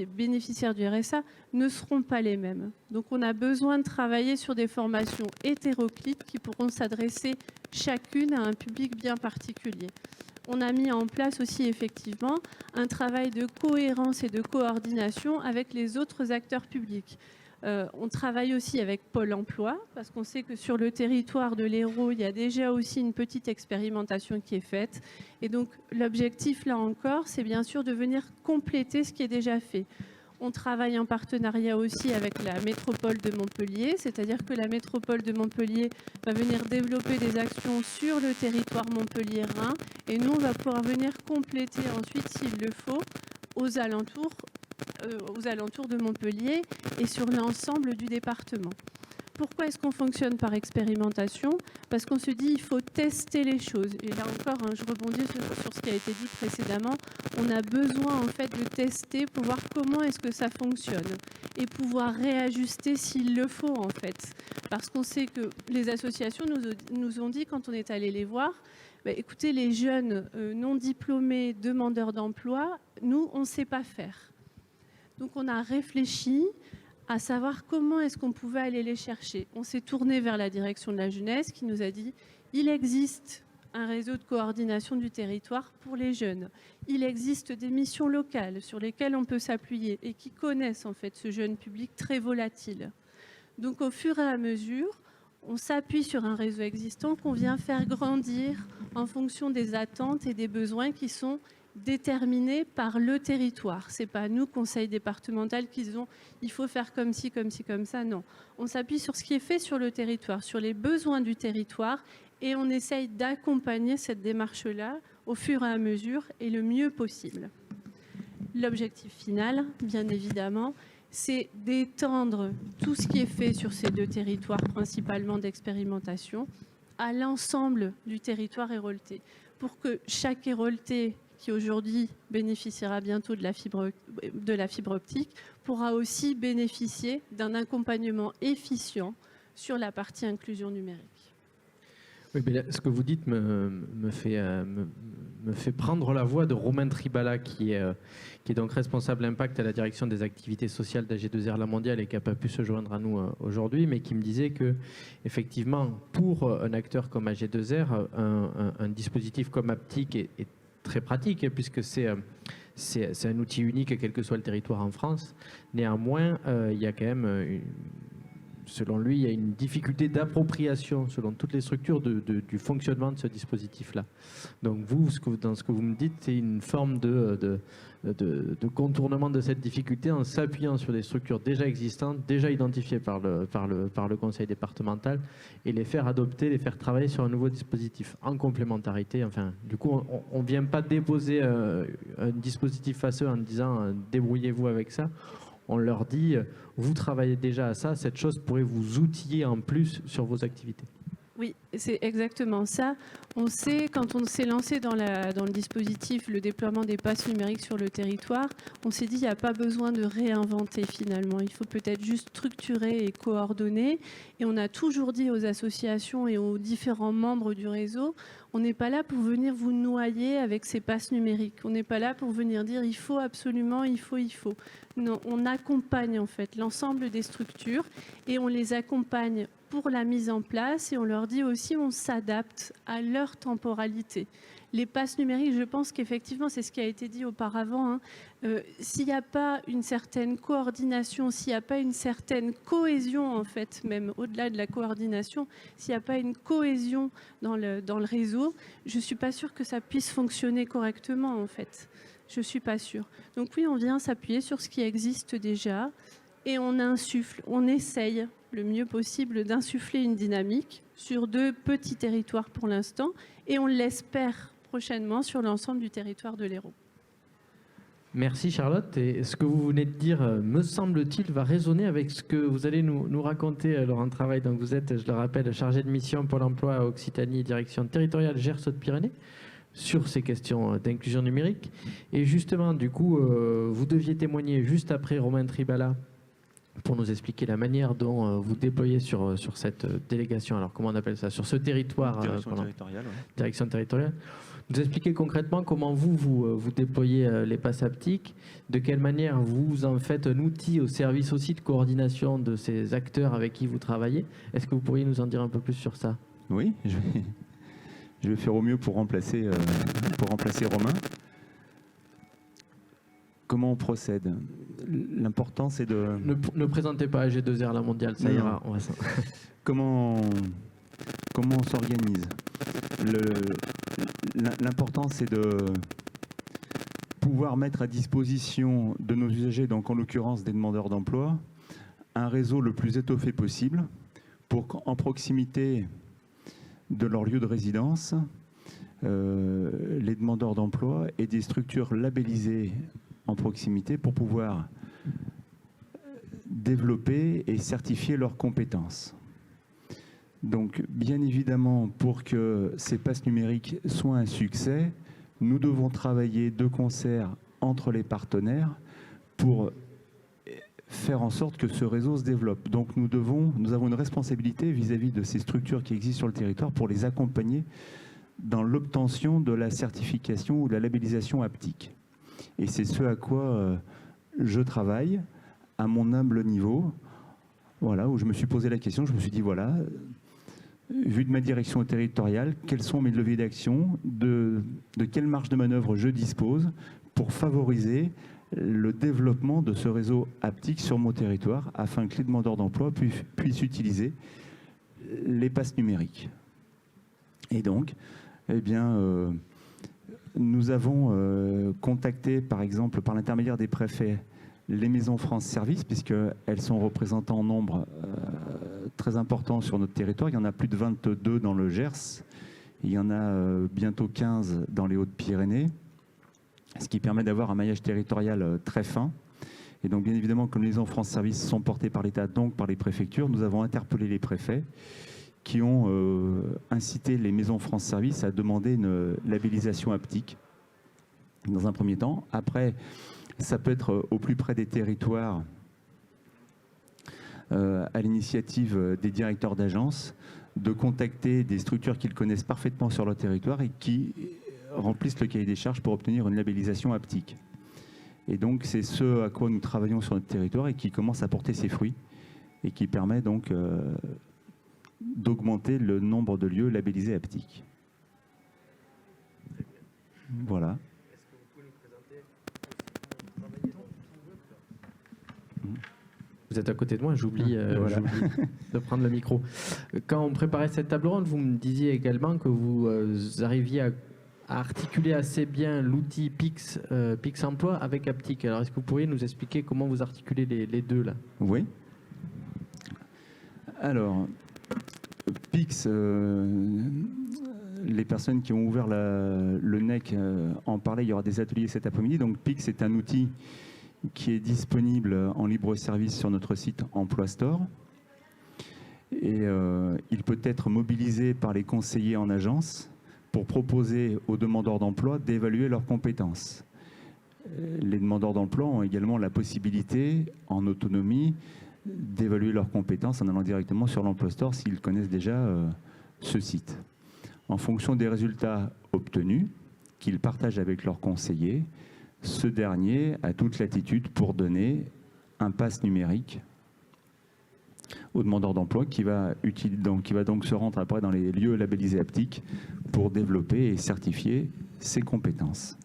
bénéficiaires du RSA ne seront pas les mêmes. Donc on a besoin de travailler sur des formations hétéroclites qui pourront s'adresser chacune à un public bien particulier. On a mis en place aussi effectivement un travail de cohérence et de coordination avec les autres acteurs publics. On travaille aussi avec Pôle emploi, parce qu'on sait que sur le territoire de l'Hérault, il y a déjà aussi une petite expérimentation qui est faite. Et donc l'objectif, là encore, c'est bien sûr de venir compléter ce qui est déjà fait. On travaille en partenariat aussi avec la métropole de Montpellier, c'est-à-dire que la métropole de Montpellier va venir développer des actions sur le territoire montpelliérain et nous, on va pouvoir venir compléter ensuite, s'il le faut, aux alentours de Montpellier et sur l'ensemble du département. Pourquoi est-ce qu'on fonctionne par expérimentation? Parce qu'on se dit il faut tester les choses. Et là encore, hein, je rebondis sur ce qui a été dit précédemment. On a besoin en fait de tester pour voir comment est-ce que ça fonctionne et pouvoir réajuster s'il le faut en fait. Parce qu'on sait que les associations nous ont dit quand on est allé les voir, bah, écoutez, les jeunes non diplômés, demandeurs d'emploi, nous, on ne sait pas faire. Donc on a réfléchi à savoir comment est-ce qu'on pouvait aller les chercher. On s'est tourné vers la direction de la jeunesse qui nous a dit il existe un réseau de coordination du territoire pour les jeunes. Il existe des missions locales sur lesquelles on peut s'appuyer et qui connaissent en fait ce jeune public très volatile. Donc au fur et à mesure, on s'appuie sur un réseau existant qu'on vient faire grandir en fonction des attentes et des besoins qui sont déterminés par le territoire. Ce n'est pas nous, conseil départemental, qui disons il faut faire comme ci, comme ci, comme ça. Non. On s'appuie sur ce qui est fait sur le territoire, sur les besoins du territoire et on essaye d'accompagner cette démarche-là au fur et à mesure et le mieux possible. L'objectif final, bien évidemment, c'est d'étendre tout ce qui est fait sur ces deux territoires, principalement d'expérimentation, à l'ensemble du territoire héroltais, pour que chaque héroltais qui aujourd'hui bénéficiera bientôt de la fibre optique, pourra aussi bénéficier d'un accompagnement efficient sur la partie inclusion numérique. Oui, mais là, ce que vous dites me fait prendre la voix de Romain Tribala, qui est donc responsable impact à la direction des activités sociales d'AG2R La Mondiale et qui n'a pas pu se joindre à nous aujourd'hui, mais qui me disait que, effectivement, pour un acteur comme AG2R, un dispositif comme Aptic est très pratique, puisque c'est un outil unique, quel que soit le territoire en France. Néanmoins, il y a quand même, selon lui, il y a une difficulté d'appropriation, selon toutes les structures, du fonctionnement de ce dispositif-là. Donc vous, dans ce que vous me dites, c'est une forme de contournement de cette difficulté en s'appuyant sur des structures déjà existantes, déjà identifiées par le conseil départemental, et les faire adopter, les faire travailler sur un nouveau dispositif en complémentarité. Enfin, du coup, on ne vient pas déposer un dispositif face à eux en disant débrouillez-vous avec ça. On leur dit vous travaillez déjà à ça, cette chose pourrait vous outiller en plus sur vos activités. Oui, c'est exactement ça. On sait, quand on s'est lancé dans le dispositif, le déploiement des passes numériques sur le territoire, on s'est dit qu'il n'y a pas besoin de réinventer finalement. Il faut peut-être juste structurer et coordonner. Et on a toujours dit aux associations et aux différents membres du réseau, on n'est pas là pour venir vous noyer avec ces passes numériques. On n'est pas là pour venir dire il faut absolument, il faut. Non, on accompagne en fait l'ensemble des structures et on les accompagne pour la mise en place et on leur dit aussi on s'adapte à leur temporalité. Les passes numériques, je pense qu'effectivement, c'est ce qui a été dit auparavant, s'il n'y a pas une certaine coordination, s'il n'y a pas une certaine cohésion, en fait, même au-delà de la coordination, s'il n'y a pas une cohésion dans le réseau, je ne suis pas sûre que ça puisse fonctionner correctement, en fait. Je ne suis pas sûre. Donc oui, on vient s'appuyer sur ce qui existe déjà et on insuffle, on essaye le mieux possible d'insuffler une dynamique sur 2 petits territoires pour l'instant et on l'espère prochainement sur l'ensemble du territoire de l'Hérault. Merci Charlotte. Et ce que vous venez de dire, me semble-t-il, va résonner avec ce que vous allez nous raconter, Laurent Travail. Donc vous êtes, je le rappelle, chargé de mission Pôle emploi à Occitanie, direction territoriale Gers Hautes-Pyrénées, sur ces questions d'inclusion numérique. Et justement, du coup, vous deviez témoigner juste après Romain Tribala pour nous expliquer la manière dont vous déployez sur cette délégation, alors comment on appelle ça, sur ce territoire, direction territoriale. Nous expliquer concrètement comment vous déployez les passes haptiques, de quelle manière vous en faites un outil au service aussi de coordination de ces acteurs avec qui vous travaillez. Est-ce que vous pourriez nous en dire un peu plus sur ça? Oui, je vais faire au mieux pour remplacer Romain. Comment on procède? L'important, c'est de... Ne présentez pas AG2R La Mondiale, ça ira. Comment on s'organise? L'important, c'est de pouvoir mettre à disposition de nos usagers, donc en l'occurrence des demandeurs d'emploi, un réseau le plus étoffé possible pour qu'en proximité de leur lieu de résidence, les demandeurs d'emploi aient des structures labellisées en proximité pour pouvoir développer et certifier leurs compétences. Donc, bien évidemment, pour que ces passes numériques soient un succès, nous devons travailler de concert entre les partenaires pour faire en sorte que ce réseau se développe. Donc, nous avons une responsabilité vis-à-vis de ces structures qui existent sur le territoire pour les accompagner dans l'obtention de la certification ou de la labellisation haptique. Et c'est ce à quoi je travaille à mon humble niveau. Voilà, où je me suis posé la question, je me suis dit, voilà, vu de ma direction territoriale, quels sont mes leviers d'action, de quelle marge de manœuvre je dispose pour favoriser le développement de ce réseau haptique sur mon territoire, afin que les demandeurs d'emploi puissent utiliser les passes numériques. Et donc, eh bien, nous avons contacté, par exemple, par l'intermédiaire des préfets, les maisons France Service, puisqu'elles sont représentées en nombre très important sur notre territoire. Il y en a plus de 22 dans le Gers. Il y en a bientôt 15 dans les Hautes-Pyrénées, ce qui permet d'avoir un maillage territorial très fin. Et donc, bien évidemment, comme les maisons France Service sont portées par l'État, donc par les préfectures, nous avons interpellé les préfets qui ont incité les maisons France Service à demander une labellisation haptique dans un premier temps. Après, ça peut être au plus près des territoires, à l'initiative des directeurs d'agence, de contacter des structures qu'ils connaissent parfaitement sur leur territoire et qui remplissent le cahier des charges pour obtenir une labellisation haptique. Et donc, c'est ce à quoi nous travaillons sur notre territoire et qui commence à porter ses fruits et qui permet donc d'augmenter le nombre de lieux labellisés haptiques. Voilà. Vous êtes à côté de moi, j'oublie de prendre le micro. Quand on préparait cette table ronde, vous me disiez également que vous arriviez à articuler assez bien l'outil Pix Emploi avec haptique. Alors, est-ce que vous pourriez nous expliquer comment vous articulez les deux là? Oui. Alors, Pix, les personnes qui ont ouvert le NEC en parlaient, il y aura des ateliers cet après-midi. Donc, Pix est un outil qui est disponible en libre service sur notre site Emploi Store. Et il peut être mobilisé par les conseillers en agence pour proposer aux demandeurs d'emploi d'évaluer leurs compétences. Les demandeurs d'emploi ont également la possibilité, en autonomie, d'évaluer leurs compétences en allant directement sur l'Emploi Store s'ils connaissent déjà ce site. En fonction des résultats obtenus, qu'ils partagent avec leurs conseillers, ce dernier a toute latitude pour donner un pass numérique au demandeur d'emploi qui va donc se rendre après dans les lieux labellisés haptiques pour développer et certifier ses compétences.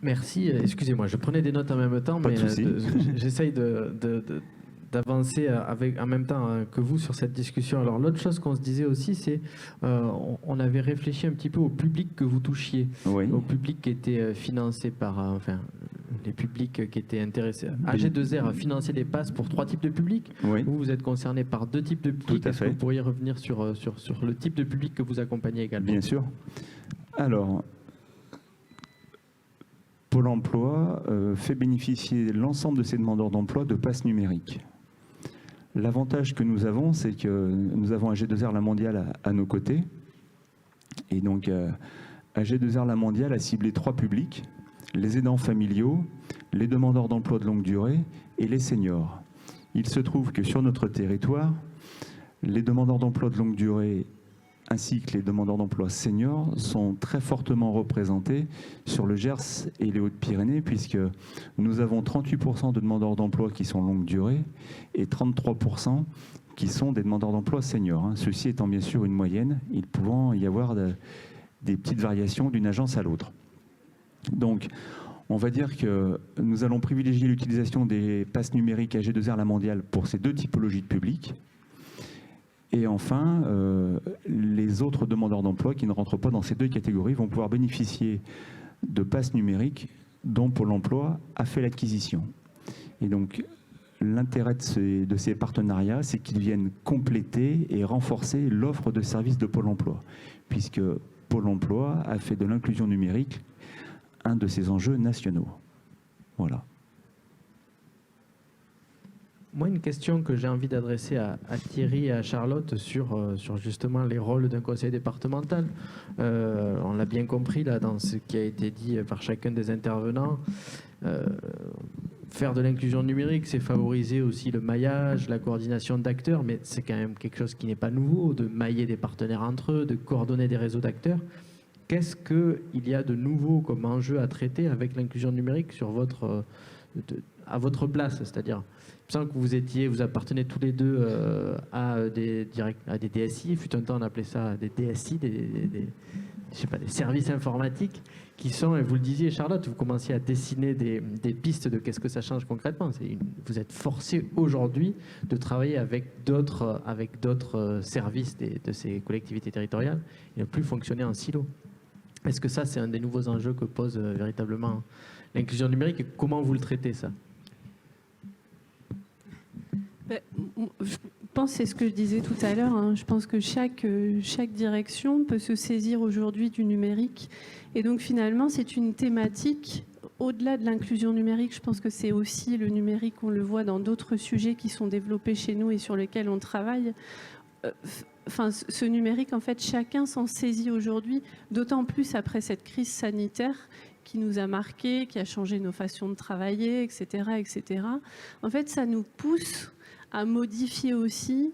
Merci. Excusez-moi, je prenais des notes en même temps, mais j'essaye d'avancer en même temps que vous sur cette discussion. Alors l'autre chose qu'on se disait aussi, c'est on avait réfléchi un petit peu au public que vous touchiez, oui. Au public qui était financé par, les publics qui étaient intéressés. AG2R a financé des passes pour 3 types de publics. Oui. Vous êtes concerné par 2 types de publics. Est-ce que vous pourriez revenir sur le type de public que vous accompagnez également? Bien sûr. Alors, Pôle emploi fait bénéficier l'ensemble de ces demandeurs d'emploi de passes numériques. L'avantage que nous avons, c'est que nous avons AG2R La Mondiale à nos côtés. Et donc, AG2R La Mondiale a ciblé 3 publics, les aidants familiaux, les demandeurs d'emploi de longue durée et les seniors. Il se trouve que sur notre territoire, les demandeurs d'emploi de longue durée ainsi que les demandeurs d'emploi seniors sont très fortement représentés sur le Gers et les Hautes-Pyrénées, puisque nous avons 38% de demandeurs d'emploi qui sont longue durée et 33% qui sont des demandeurs d'emploi seniors. Ceci étant bien sûr une moyenne, il pouvant y avoir des petites variations d'une agence à l'autre. Donc, on va dire que nous allons privilégier l'utilisation des passes numériques AG2R La Mondiale pour ces 2 typologies de publics. Et enfin, les autres demandeurs d'emploi qui ne rentrent pas dans ces 2 catégories vont pouvoir bénéficier de passes numériques dont Pôle emploi a fait l'acquisition. Et donc, l'intérêt de ces partenariats, c'est qu'ils viennent compléter et renforcer l'offre de services de Pôle emploi, puisque Pôle emploi a fait de l'inclusion numérique un de ses enjeux nationaux. Voilà. Moi, une question que j'ai envie d'adresser à Thierry et à Charlotte sur justement les rôles d'un conseil départemental. On l'a bien compris là dans ce qui a été dit par chacun des intervenants. Faire de l'inclusion numérique, c'est favoriser aussi le maillage, la coordination d'acteurs, mais c'est quand même quelque chose qui n'est pas nouveau, de mailler des partenaires entre eux, de coordonner des réseaux d'acteurs. Qu'est-ce qu'il y a de nouveau comme enjeu à traiter avec l'inclusion numérique sur à votre place? C'est-à-dire, il me semble que vous appartenez tous les deux à des DSI. Fut un temps, on appelait ça des DSI, des services informatiques qui sont, et vous le disiez Charlotte, vous commenciez à dessiner des pistes de qu'est-ce que ça change concrètement. Vous êtes forcé aujourd'hui de travailler avec d'autres services de ces collectivités territoriales et ne plus fonctionner en silo. Est-ce que ça, c'est un des nouveaux enjeux que pose véritablement l'inclusion numérique et comment vous le traitez, ça? Je pense, c'est ce que je disais tout à l'heure, hein, je pense que chaque direction peut se saisir aujourd'hui du numérique. Et donc finalement, c'est une thématique, au-delà de l'inclusion numérique, je pense que c'est aussi le numérique, on le voit dans d'autres sujets qui sont développés chez nous et sur lesquels on travaille. Ce numérique, en fait, chacun s'en saisit aujourd'hui, d'autant plus après cette crise sanitaire qui nous a marqués, qui a changé nos façons de travailler, etc., etc. En fait, ça nous pousse à modifier aussi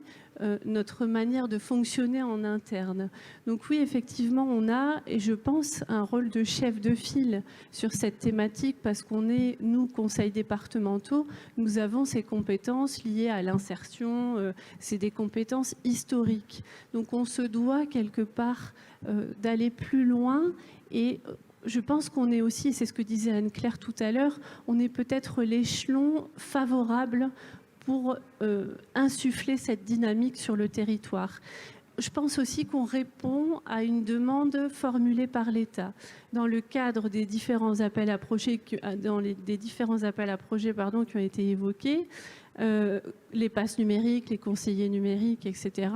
notre manière de fonctionner en interne. Donc oui, effectivement, on a, et je pense, un rôle de chef de file sur cette thématique parce qu'on est, nous, conseils départementaux, nous avons ces compétences liées à l'insertion, c'est des compétences historiques. Donc on se doit quelque part d'aller plus loin et je pense qu'on est aussi, c'est ce que disait Anne-Claire tout à l'heure, on est peut-être l'échelon favorable pour insuffler cette dynamique sur le territoire. Je pense aussi qu'on répond à une demande formulée par l'État. Dans le cadre des différents appels à projets, qui ont été évoqués, les passes numériques, les conseillers numériques, etc.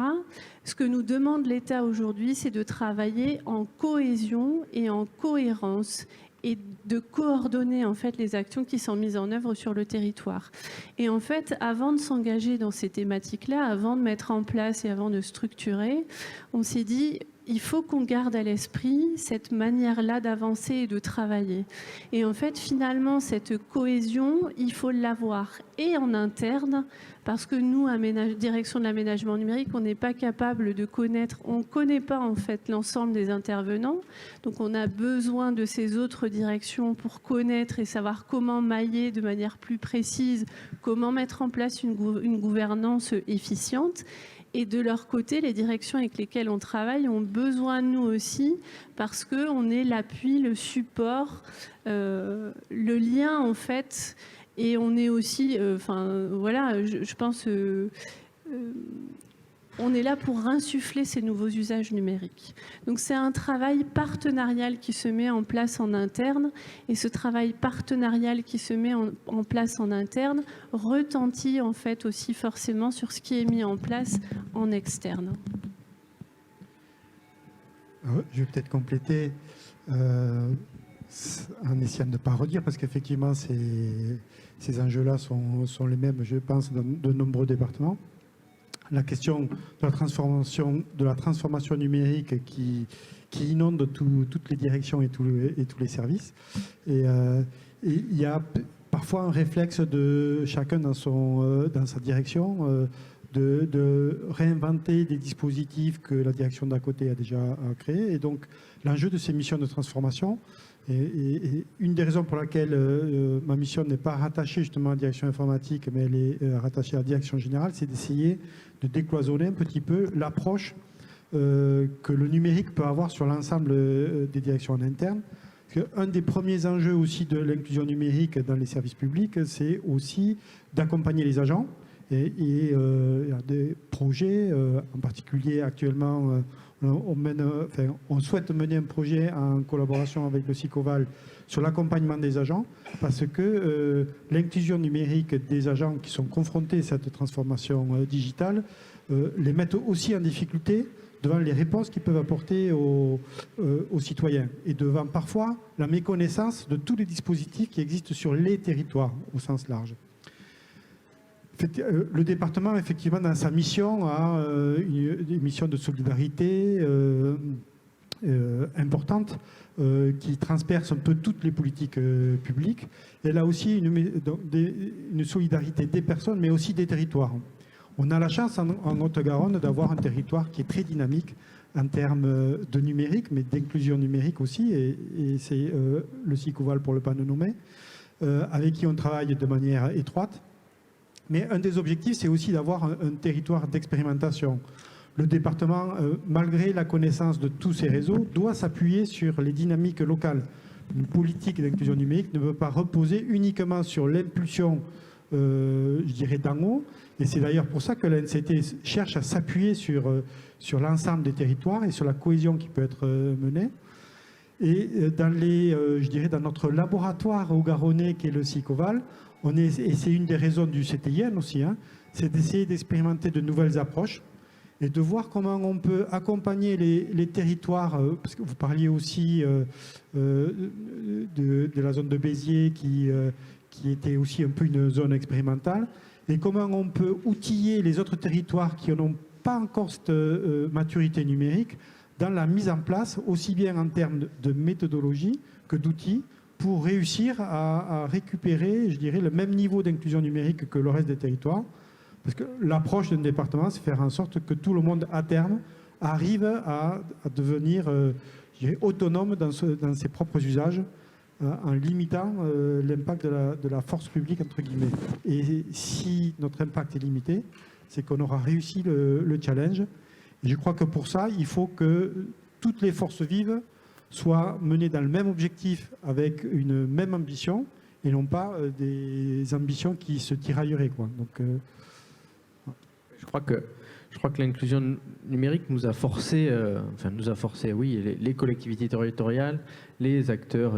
Ce que nous demande l'État aujourd'hui, c'est de travailler en cohésion et en cohérence et de coordonner en fait les actions qui sont mises en œuvre sur le territoire. Et en fait, avant de s'engager dans ces thématiques-là, avant de mettre en place et avant de structurer, on s'est dit il faut qu'on garde à l'esprit cette manière-là d'avancer et de travailler. Et en fait, finalement, cette cohésion, il faut l'avoir et en interne, parce que nous, à direction de l'aménagement numérique, on n'est pas capable de connaître, on ne connaît pas en fait l'ensemble des intervenants. Donc on a besoin de ces autres directions pour connaître et savoir comment mailler de manière plus précise, comment mettre en place une gouvernance efficiente. Et de leur côté, les directions avec lesquelles on travaille ont besoin de nous aussi parce qu'on est l'appui, le support, le lien en fait. Et on est aussi, je pense, on est là pour insuffler ces nouveaux usages numériques. Donc c'est un travail partenarial qui se met en place en interne et ce travail partenarial qui se met en place en interne retentit en fait aussi forcément sur ce qui est mis en place en externe. Je vais peut-être compléter en essayant de ne pas redire parce qu'effectivement ces enjeux-là sont les mêmes, je pense, dans de nombreux départements. La question de la transformation numérique qui inonde toutes les directions et tous les services. Et il y a parfois un réflexe de chacun dans sa direction de réinventer des dispositifs que la direction d'à côté a déjà créés. Et donc l'enjeu de ces missions de transformation, et une des raisons pour laquelle ma mission n'est pas rattachée justement à la direction informatique, mais elle est rattachée à la direction générale, c'est d'essayer de décloisonner un petit peu l'approche que le numérique peut avoir sur l'ensemble des directions en interne. Un des premiers enjeux aussi de l'inclusion numérique dans les services publics, c'est aussi d'accompagner les agents. Et il y a des projets, en particulier actuellement, on souhaite mener un projet en collaboration avec le SICOVAL sur l'accompagnement des agents, parce que l'inclusion numérique des agents qui sont confrontés à cette transformation digitale les met aussi en difficulté devant les réponses qu'ils peuvent apporter aux citoyens et devant parfois la méconnaissance de tous les dispositifs qui existent sur les territoires au sens large. Le département, effectivement, dans sa mission, a une mission de solidarité importante qui transperce un peu toutes les politiques publiques. Elle a aussi une solidarité des personnes, mais aussi des territoires. On a la chance en Haute-Garonne d'avoir un territoire qui est très dynamique en termes de numérique, mais d'inclusion numérique aussi, et c'est le SICOVAL pour le pas de nommer, avec qui on travaille de manière étroite. Mais un des objectifs, c'est aussi d'avoir un territoire d'expérimentation. Le département, malgré la connaissance de tous ces réseaux, doit s'appuyer sur les dynamiques locales. Une politique d'inclusion numérique ne peut pas reposer uniquement sur l'impulsion, je dirais, d'en haut. Et c'est d'ailleurs pour ça que l'ANCT cherche à s'appuyer sur l'ensemble des territoires et sur la cohésion qui peut être menée. Et dans notre laboratoire au Garonnais, qui est le SICOVAL, et c'est une des raisons du CTIN aussi, c'est d'essayer d'expérimenter de nouvelles approches et de voir comment on peut accompagner les territoires, parce que vous parliez aussi de la zone de Béziers qui était aussi un peu une zone expérimentale, et comment on peut outiller les autres territoires qui n'ont pas encore cette maturité numérique dans la mise en place, aussi bien en termes de méthodologie que d'outils, pour réussir à récupérer, je dirais, le même niveau d'inclusion numérique que le reste des territoires. Parce que l'approche d'un département, c'est faire en sorte que tout le monde, à terme, arrive à devenir je dirais, autonome dans ses propres usages, en limitant l'impact de la force publique, entre guillemets. Et si notre impact est limité, c'est qu'on aura réussi le challenge. Et je crois que pour ça, il faut que toutes les forces vives soient menées dans le même objectif, avec une même ambition, et non pas des ambitions qui se tirailleraient, quoi. Donc, je crois que l'inclusion numérique nous a forcé, oui, les collectivités territoriales, les acteurs,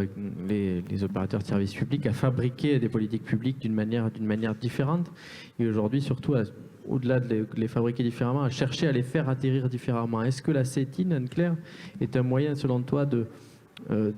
les opérateurs de services publics à fabriquer des politiques publiques d'une manière différente. Et aujourd'hui, surtout, au-delà de les fabriquer différemment, à chercher à les faire atterrir différemment. Est-ce que la CETIN, Anne-Claire, est un moyen, selon toi, de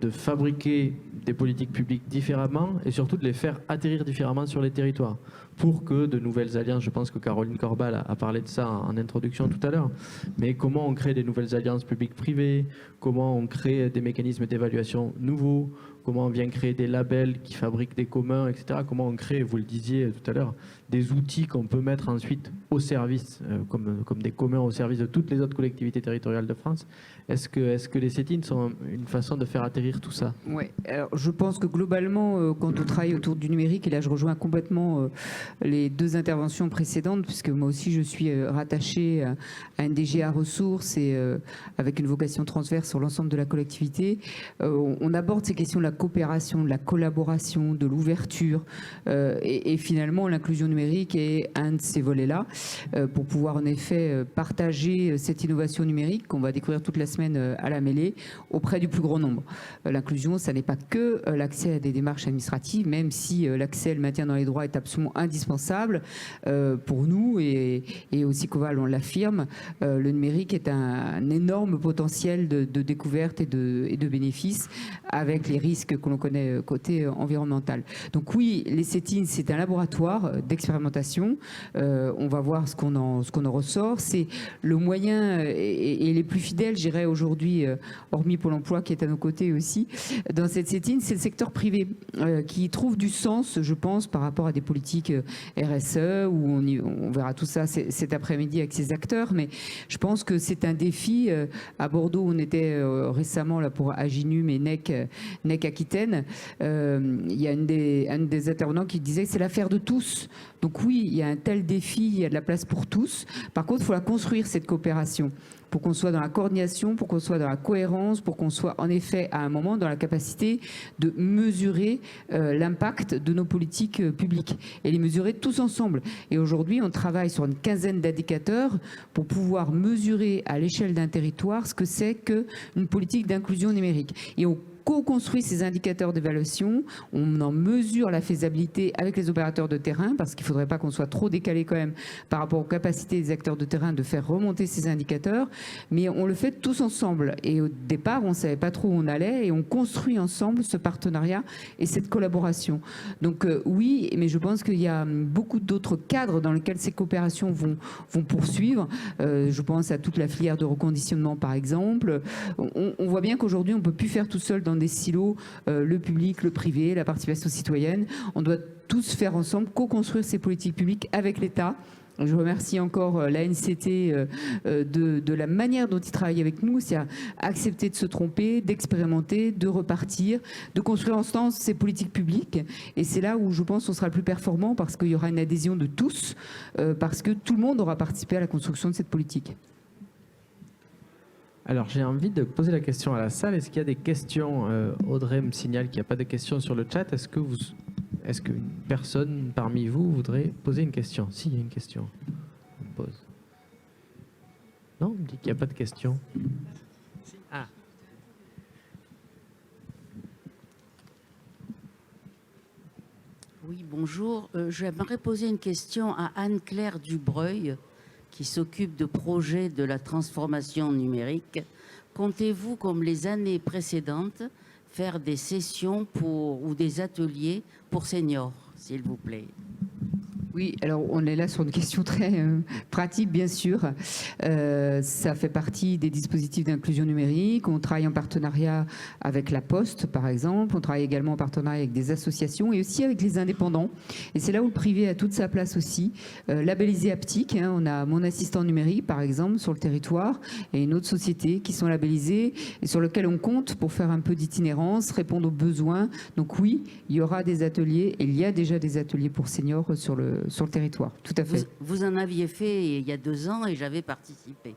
fabriquer des politiques publiques différemment et surtout de les faire atterrir différemment sur les territoires pour que de nouvelles alliances, je pense que Caroline Corbal a parlé de ça en introduction tout à l'heure, mais comment on crée des nouvelles alliances publiques-privées, comment on crée des mécanismes d'évaluation nouveaux, comment on vient créer des labels qui fabriquent des communs, etc. Comment on crée, vous le disiez tout à l'heure, des outils qu'on peut mettre ensuite au service, comme des communs au service de toutes les autres collectivités territoriales de France. Est-ce que les CETIN sont une façon de faire atterrir tout ça? Oui, alors je pense que globalement, quand on travaille autour du numérique, et là je rejoins complètement les deux interventions précédentes, puisque moi aussi je suis rattachée à un DGA ressources et avec une vocation transverse sur l'ensemble de la collectivité, on aborde ces questions de la coopération, de la collaboration, de l'ouverture, et finalement l'inclusion numérique est un de ces volets-là, pour pouvoir en effet partager cette innovation numérique qu'on va découvrir toute la semaine à la mêlée auprès du plus grand nombre. L'inclusion, ça n'est pas que l'accès à des démarches administratives, même si l'accès et le maintien dans les droits est absolument indispensable pour nous, et au SICOVAL on l'affirme, le numérique est un énorme potentiel de découverte et de bénéfices, avec les risques que l'on connaît côté environnemental. Donc oui, les CETIN, c'est un laboratoire d'expérimentation. On va voir ce qu'on en ressort. C'est le moyen et les plus fidèles, je dirais aujourd'hui, hormis Pôle emploi qui est à nos côtés aussi, dans cette CETIN, c'est le secteur privé qui trouve du sens, je pense, par rapport à des politiques RSE, où on verra tout ça cet après-midi avec ces acteurs. Mais je pense que c'est un défi. À Bordeaux, on était récemment là pour Aginum et NEC Aquitaine. Il y a un des intervenants qui disait que c'est l'affaire de tous. Donc oui, il y a un tel défi, il y a de la place pour tous. Par contre, il faut la construire, cette coopération, pour qu'on soit dans la coordination, pour qu'on soit dans la cohérence, pour qu'on soit en effet à un moment dans la capacité de mesurer l'impact de nos politiques publiques et les mesurer tous ensemble. Et aujourd'hui, on travaille sur une quinzaine d'indicateurs pour pouvoir mesurer à l'échelle d'un territoire ce que c'est qu'une politique d'inclusion numérique. Et on co-construit ces indicateurs d'évaluation, on en mesure la faisabilité avec les opérateurs de terrain, parce qu'il ne faudrait pas qu'on soit trop décalé quand même par rapport aux capacités des acteurs de terrain de faire remonter ces indicateurs, mais on le fait tous ensemble. Et au départ, on ne savait pas trop où on allait et on construit ensemble ce partenariat et cette collaboration. Donc oui, mais je pense qu'il y a beaucoup d'autres cadres dans lesquels ces coopérations vont poursuivre. Je pense à toute la filière de reconditionnement, par exemple. On voit bien qu'aujourd'hui, on ne peut plus faire tout seul dans des silos le public, le privé, la participation citoyenne. On doit tous faire ensemble, co-construire ces politiques publiques avec l'État. Je remercie encore l'ANCT de la manière dont ils travaillent avec nous, c'est à accepter de se tromper, d'expérimenter, de repartir, de construire ensemble ces politiques publiques. Et c'est là où je pense qu'on sera le plus performant parce qu'il y aura une adhésion de tous, parce que tout le monde aura participé à la construction de cette politique. Alors j'ai envie de poser la question à la salle. Est-ce qu'il y a des questions? Audrey me signale qu'il n'y a pas de questions sur le chat. Est-ce qu'une personne parmi vous voudrait poser une question? Si, il y a une question. On pose. Non, on me dit qu'il n'y a pas de question. Ah. Oui, bonjour. J'aimerais poser une question à Anne-Claire Dubreuil, qui s'occupe de projets de la transformation numérique. Comptez-vous, comme les années précédentes, faire des sessions ou des ateliers pour seniors, s'il vous plaît? Oui, alors on est là sur une question très pratique, bien sûr. Ça fait partie des dispositifs d'inclusion numérique. On travaille en partenariat avec la Poste, par exemple. On travaille également en partenariat avec des associations et aussi avec les indépendants. Et c'est là où le privé a toute sa place aussi. Labellisé Aptic, hein, on a Mon Assistant Numérique, par exemple, sur le territoire, et une autre société qui sont labellisées et sur lesquelles on compte pour faire un peu d'itinérance, répondre aux besoins. Donc oui, il y aura des ateliers, et il y a déjà des ateliers pour seniors sur le territoire, tout à fait. Vous en aviez fait il y a 2 ans et j'avais participé.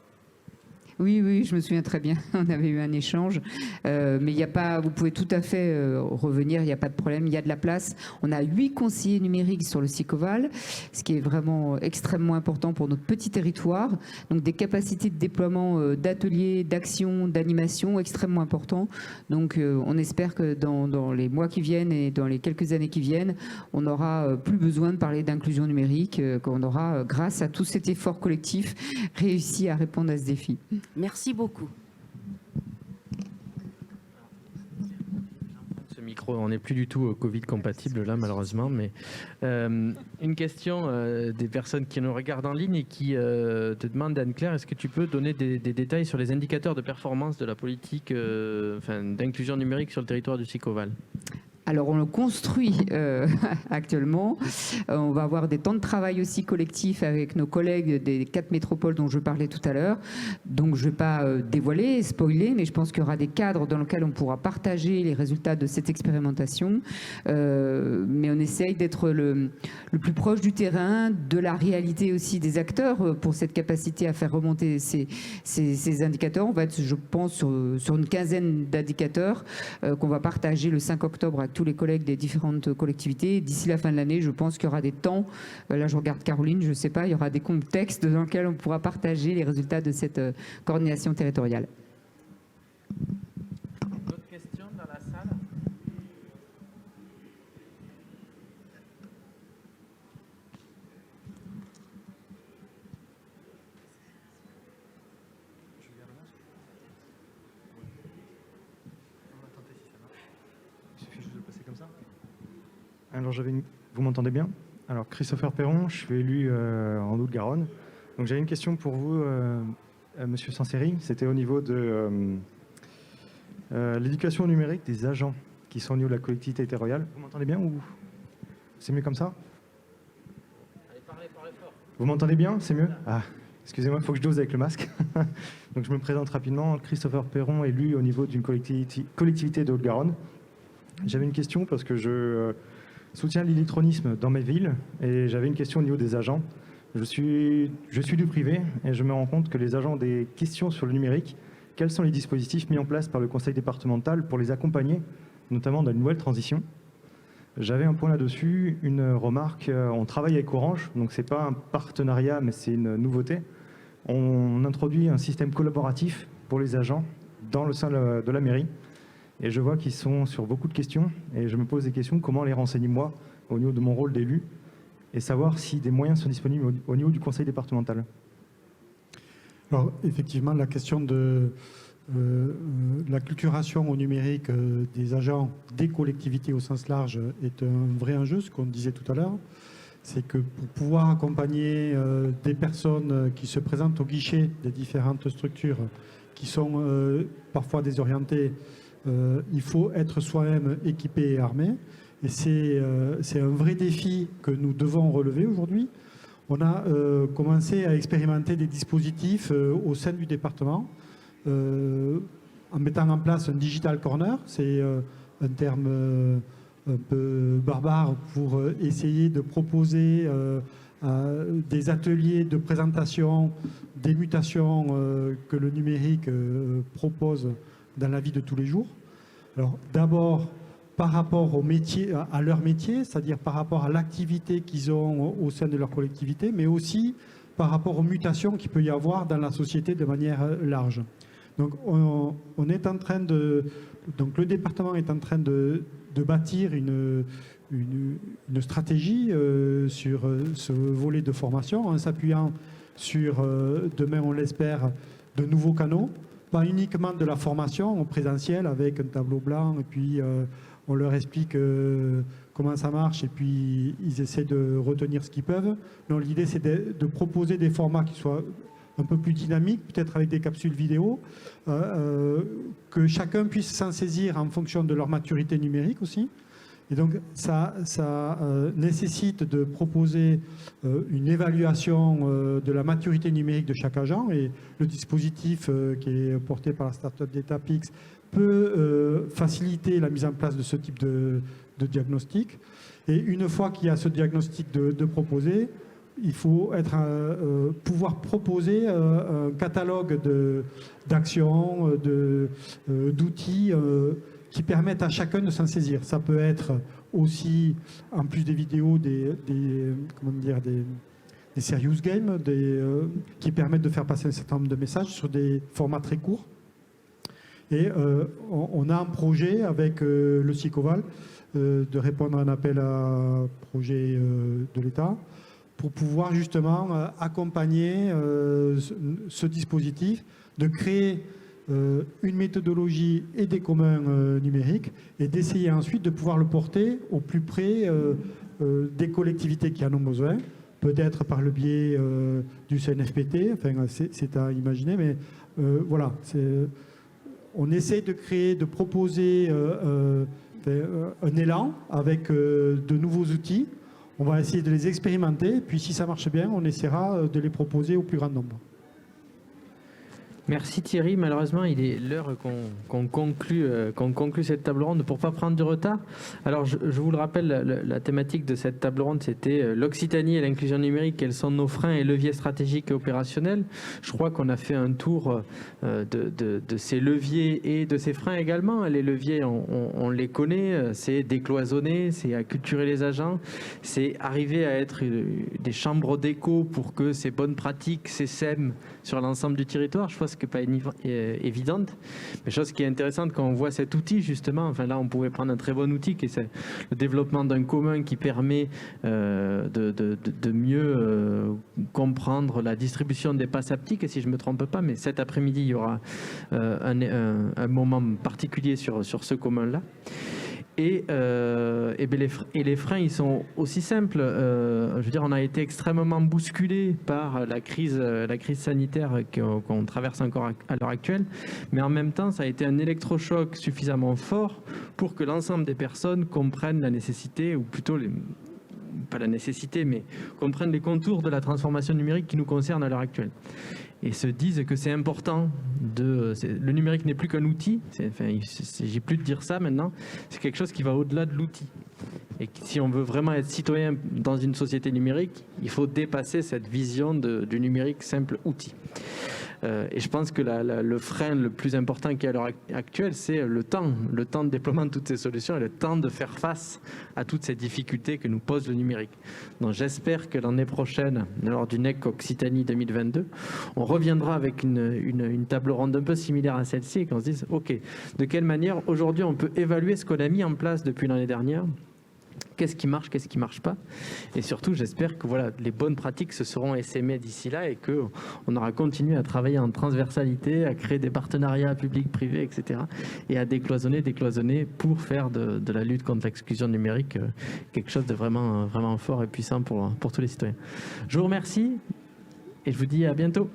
Oui, je me souviens très bien. On avait eu un échange. Mais il n'y a pas, vous pouvez tout à fait revenir, il n'y a pas de problème. Il y a de la place. On a 8 conseillers numériques sur le SICOVAL, ce qui est vraiment extrêmement important pour notre petit territoire. Donc des capacités de déploiement d'ateliers, d'actions, d'animation extrêmement importants. Donc on espère que dans les mois qui viennent et dans les quelques années qui viennent, on n'aura plus besoin de parler d'inclusion numérique, qu'on aura, grâce à tout cet effort collectif, réussi à répondre à ce défi. Merci beaucoup. Ce micro, on n'est plus du tout Covid compatible là malheureusement, mais une question des personnes qui nous regardent en ligne et qui te demandent, Anne-Claire, est-ce que tu peux donner des détails sur les indicateurs de performance de la politique d'inclusion numérique sur le territoire du SICOVAL? Alors, on le construit actuellement. On va avoir des temps de travail aussi collectifs avec nos collègues des 4 métropoles dont je parlais tout à l'heure. Donc, je ne vais pas dévoiler, spoiler, mais je pense qu'il y aura des cadres dans lesquels on pourra partager les résultats de cette expérimentation. Mais on essaye d'être le plus proche du terrain, de la réalité aussi des acteurs pour cette capacité à faire remonter ces indicateurs. On va être, je pense, sur une quinzaine d'indicateurs qu'on va partager le 5 octobre avec tous les collègues des différentes collectivités. D'ici la fin de l'année, je pense qu'il y aura des temps, là je regarde Caroline, je ne sais pas, il y aura des contextes dans lesquels on pourra partager les résultats de cette coordination territoriale. D'autres questions dans la salle? Alors vous m'entendez bien? Alors Christopher Perron, je suis élu en Haute-Garonne. Donc j'avais une question pour vous, Monsieur Sanseri. C'était au niveau de l'éducation numérique des agents qui sont au niveau de la collectivité territoriale. Vous m'entendez bien ou c'est mieux comme ça? Allez, parlez fort. Vous m'entendez bien? C'est mieux? Ah, excusez-moi, il faut que je dose avec le masque. Donc je me présente rapidement. Christopher Perron, élu au niveau d'une collectivité de Haute-Garonne. J'avais une question parce que je soutiens l'illectronisme dans mes villes et j'avais une question au niveau des agents. Je suis du privé et je me rends compte que les agents ont des questions sur le numérique. Quels sont les dispositifs mis en place par le conseil départemental pour les accompagner, notamment dans une nouvelle transition? J'avais un point là-dessus, une remarque. On travaille avec Orange, donc ce n'est pas un partenariat, mais c'est une nouveauté. On introduit un système collaboratif pour les agents dans le sein de la mairie. Et je vois qu'ils sont sur beaucoup de questions. Et je me pose des questions, comment les renseigner moi, au niveau de mon rôle d'élu, et savoir si des moyens sont disponibles au niveau du conseil départemental. Alors, effectivement, la question de l'acculturation au numérique des agents des collectivités au sens large est un vrai enjeu, ce qu'on disait tout à l'heure. C'est que pour pouvoir accompagner des personnes qui se présentent au guichet des différentes structures, qui sont parfois désorientées, il faut être soi-même équipé et armé. Et c'est un vrai défi que nous devons relever aujourd'hui. On a commencé à expérimenter des dispositifs au sein du département en mettant en place un digital corner. C'est un terme un peu barbare pour essayer de proposer des ateliers de présentation des mutations que le numérique propose dans la vie de tous les jours. Alors d'abord par rapport au métier, à leur métier, c'est-à-dire par rapport à l'activité qu'ils ont au sein de leur collectivité, mais aussi par rapport aux mutations qu'il peut y avoir dans la société de manière large. Donc on est en train de, donc le département est en train de bâtir une stratégie sur ce volet de formation en s'appuyant sur, demain on l'espère, de nouveaux canaux, pas uniquement de la formation en présentiel avec un tableau blanc et puis on leur explique comment ça marche et puis ils essaient de retenir ce qu'ils peuvent. Non, l'idée c'est de proposer des formats qui soient un peu plus dynamiques, peut-être avec des capsules vidéo, que chacun puisse s'en saisir en fonction de leur maturité numérique aussi. Et donc ça nécessite de proposer une évaluation de la maturité numérique de chaque agent, et le dispositif qui est porté par la start-up d'Etapix peut faciliter la mise en place de ce type de diagnostic. Et une fois qu'il y a ce diagnostic de proposer, il faut pouvoir proposer un catalogue d'actions, d'outils qui permettent à chacun de s'en saisir. Ça peut être aussi, en plus des vidéos, des serious games qui permettent de faire passer un certain nombre de messages sur des formats très courts. Et on a un projet avec le SICOVAL de répondre à un appel à projet de l'État pour pouvoir justement accompagner ce dispositif, de créer une méthodologie et des communs numériques et d'essayer ensuite de pouvoir le porter au plus près des collectivités qui en ont besoin, peut-être par le biais du CNFPT, enfin c'est à imaginer, mais voilà, on essaie de proposer un élan avec de nouveaux outils. On va essayer de les expérimenter, puis si ça marche bien, on essaiera de les proposer au plus grand nombre. Merci Thierry. Malheureusement, il est l'heure qu'on conclue cette table ronde pour ne pas prendre de retard. Alors, je vous le rappelle, la thématique de cette table ronde, c'était l'Occitanie et l'inclusion numérique. Quels sont nos freins et leviers stratégiques et opérationnels? Je crois qu'on a fait un tour de ces leviers et de ces freins également. Les leviers, on les connaît. C'est décloisonner, c'est acculturer les agents, c'est arriver à être des chambres d'écho pour que ces bonnes pratiques s'essaiment sur l'ensemble du territoire. Je pense que pas évidente, mais chose qui est intéressante quand on voit cet outil justement. Enfin là, on pourrait prendre un très bon outil qui est le développement d'un commun qui permet de mieux comprendre la distribution des passes haptiques. Et si je me trompe pas, mais cet après-midi, il y aura un moment particulier sur ce commun-là. Et les freins, ils sont aussi simples. Je veux dire, on a été extrêmement bousculé par la crise sanitaire qu'on traverse encore à l'heure actuelle. Mais en même temps, ça a été un électrochoc suffisamment fort pour que l'ensemble des personnes comprennent la nécessité, ou plutôt pas la nécessité, mais comprennent les contours de la transformation numérique qui nous concerne à l'heure actuelle. Et se disent que c'est important. Le numérique n'est plus qu'un outil. Il ne s'agit plus de dire ça maintenant. C'est quelque chose qui va au-delà de l'outil. Et si on veut vraiment être citoyen dans une société numérique, il faut dépasser cette vision du numérique simple outil. Et je pense que le frein le plus important qu'il y a à l'heure actuelle, c'est le temps de déploiement de toutes ces solutions et le temps de faire face à toutes ces difficultés que nous pose le numérique. Donc j'espère que l'année prochaine, lors du NEC Occitanie 2022, on reviendra avec une table ronde un peu similaire à celle-ci et qu'on se dise, OK, de quelle manière aujourd'hui on peut évaluer ce qu'on a mis en place depuis l'année dernière ? Qu'est-ce qui marche, qu'est-ce qui ne marche pas? Et surtout, j'espère que voilà, les bonnes pratiques se seront essaimées d'ici là et qu'on aura continué à travailler en transversalité, à créer des partenariats publics-privés, etc. et à décloisonner pour faire de la lutte contre l'exclusion numérique quelque chose de vraiment, vraiment fort et puissant pour tous les citoyens. Je vous remercie et je vous dis à bientôt.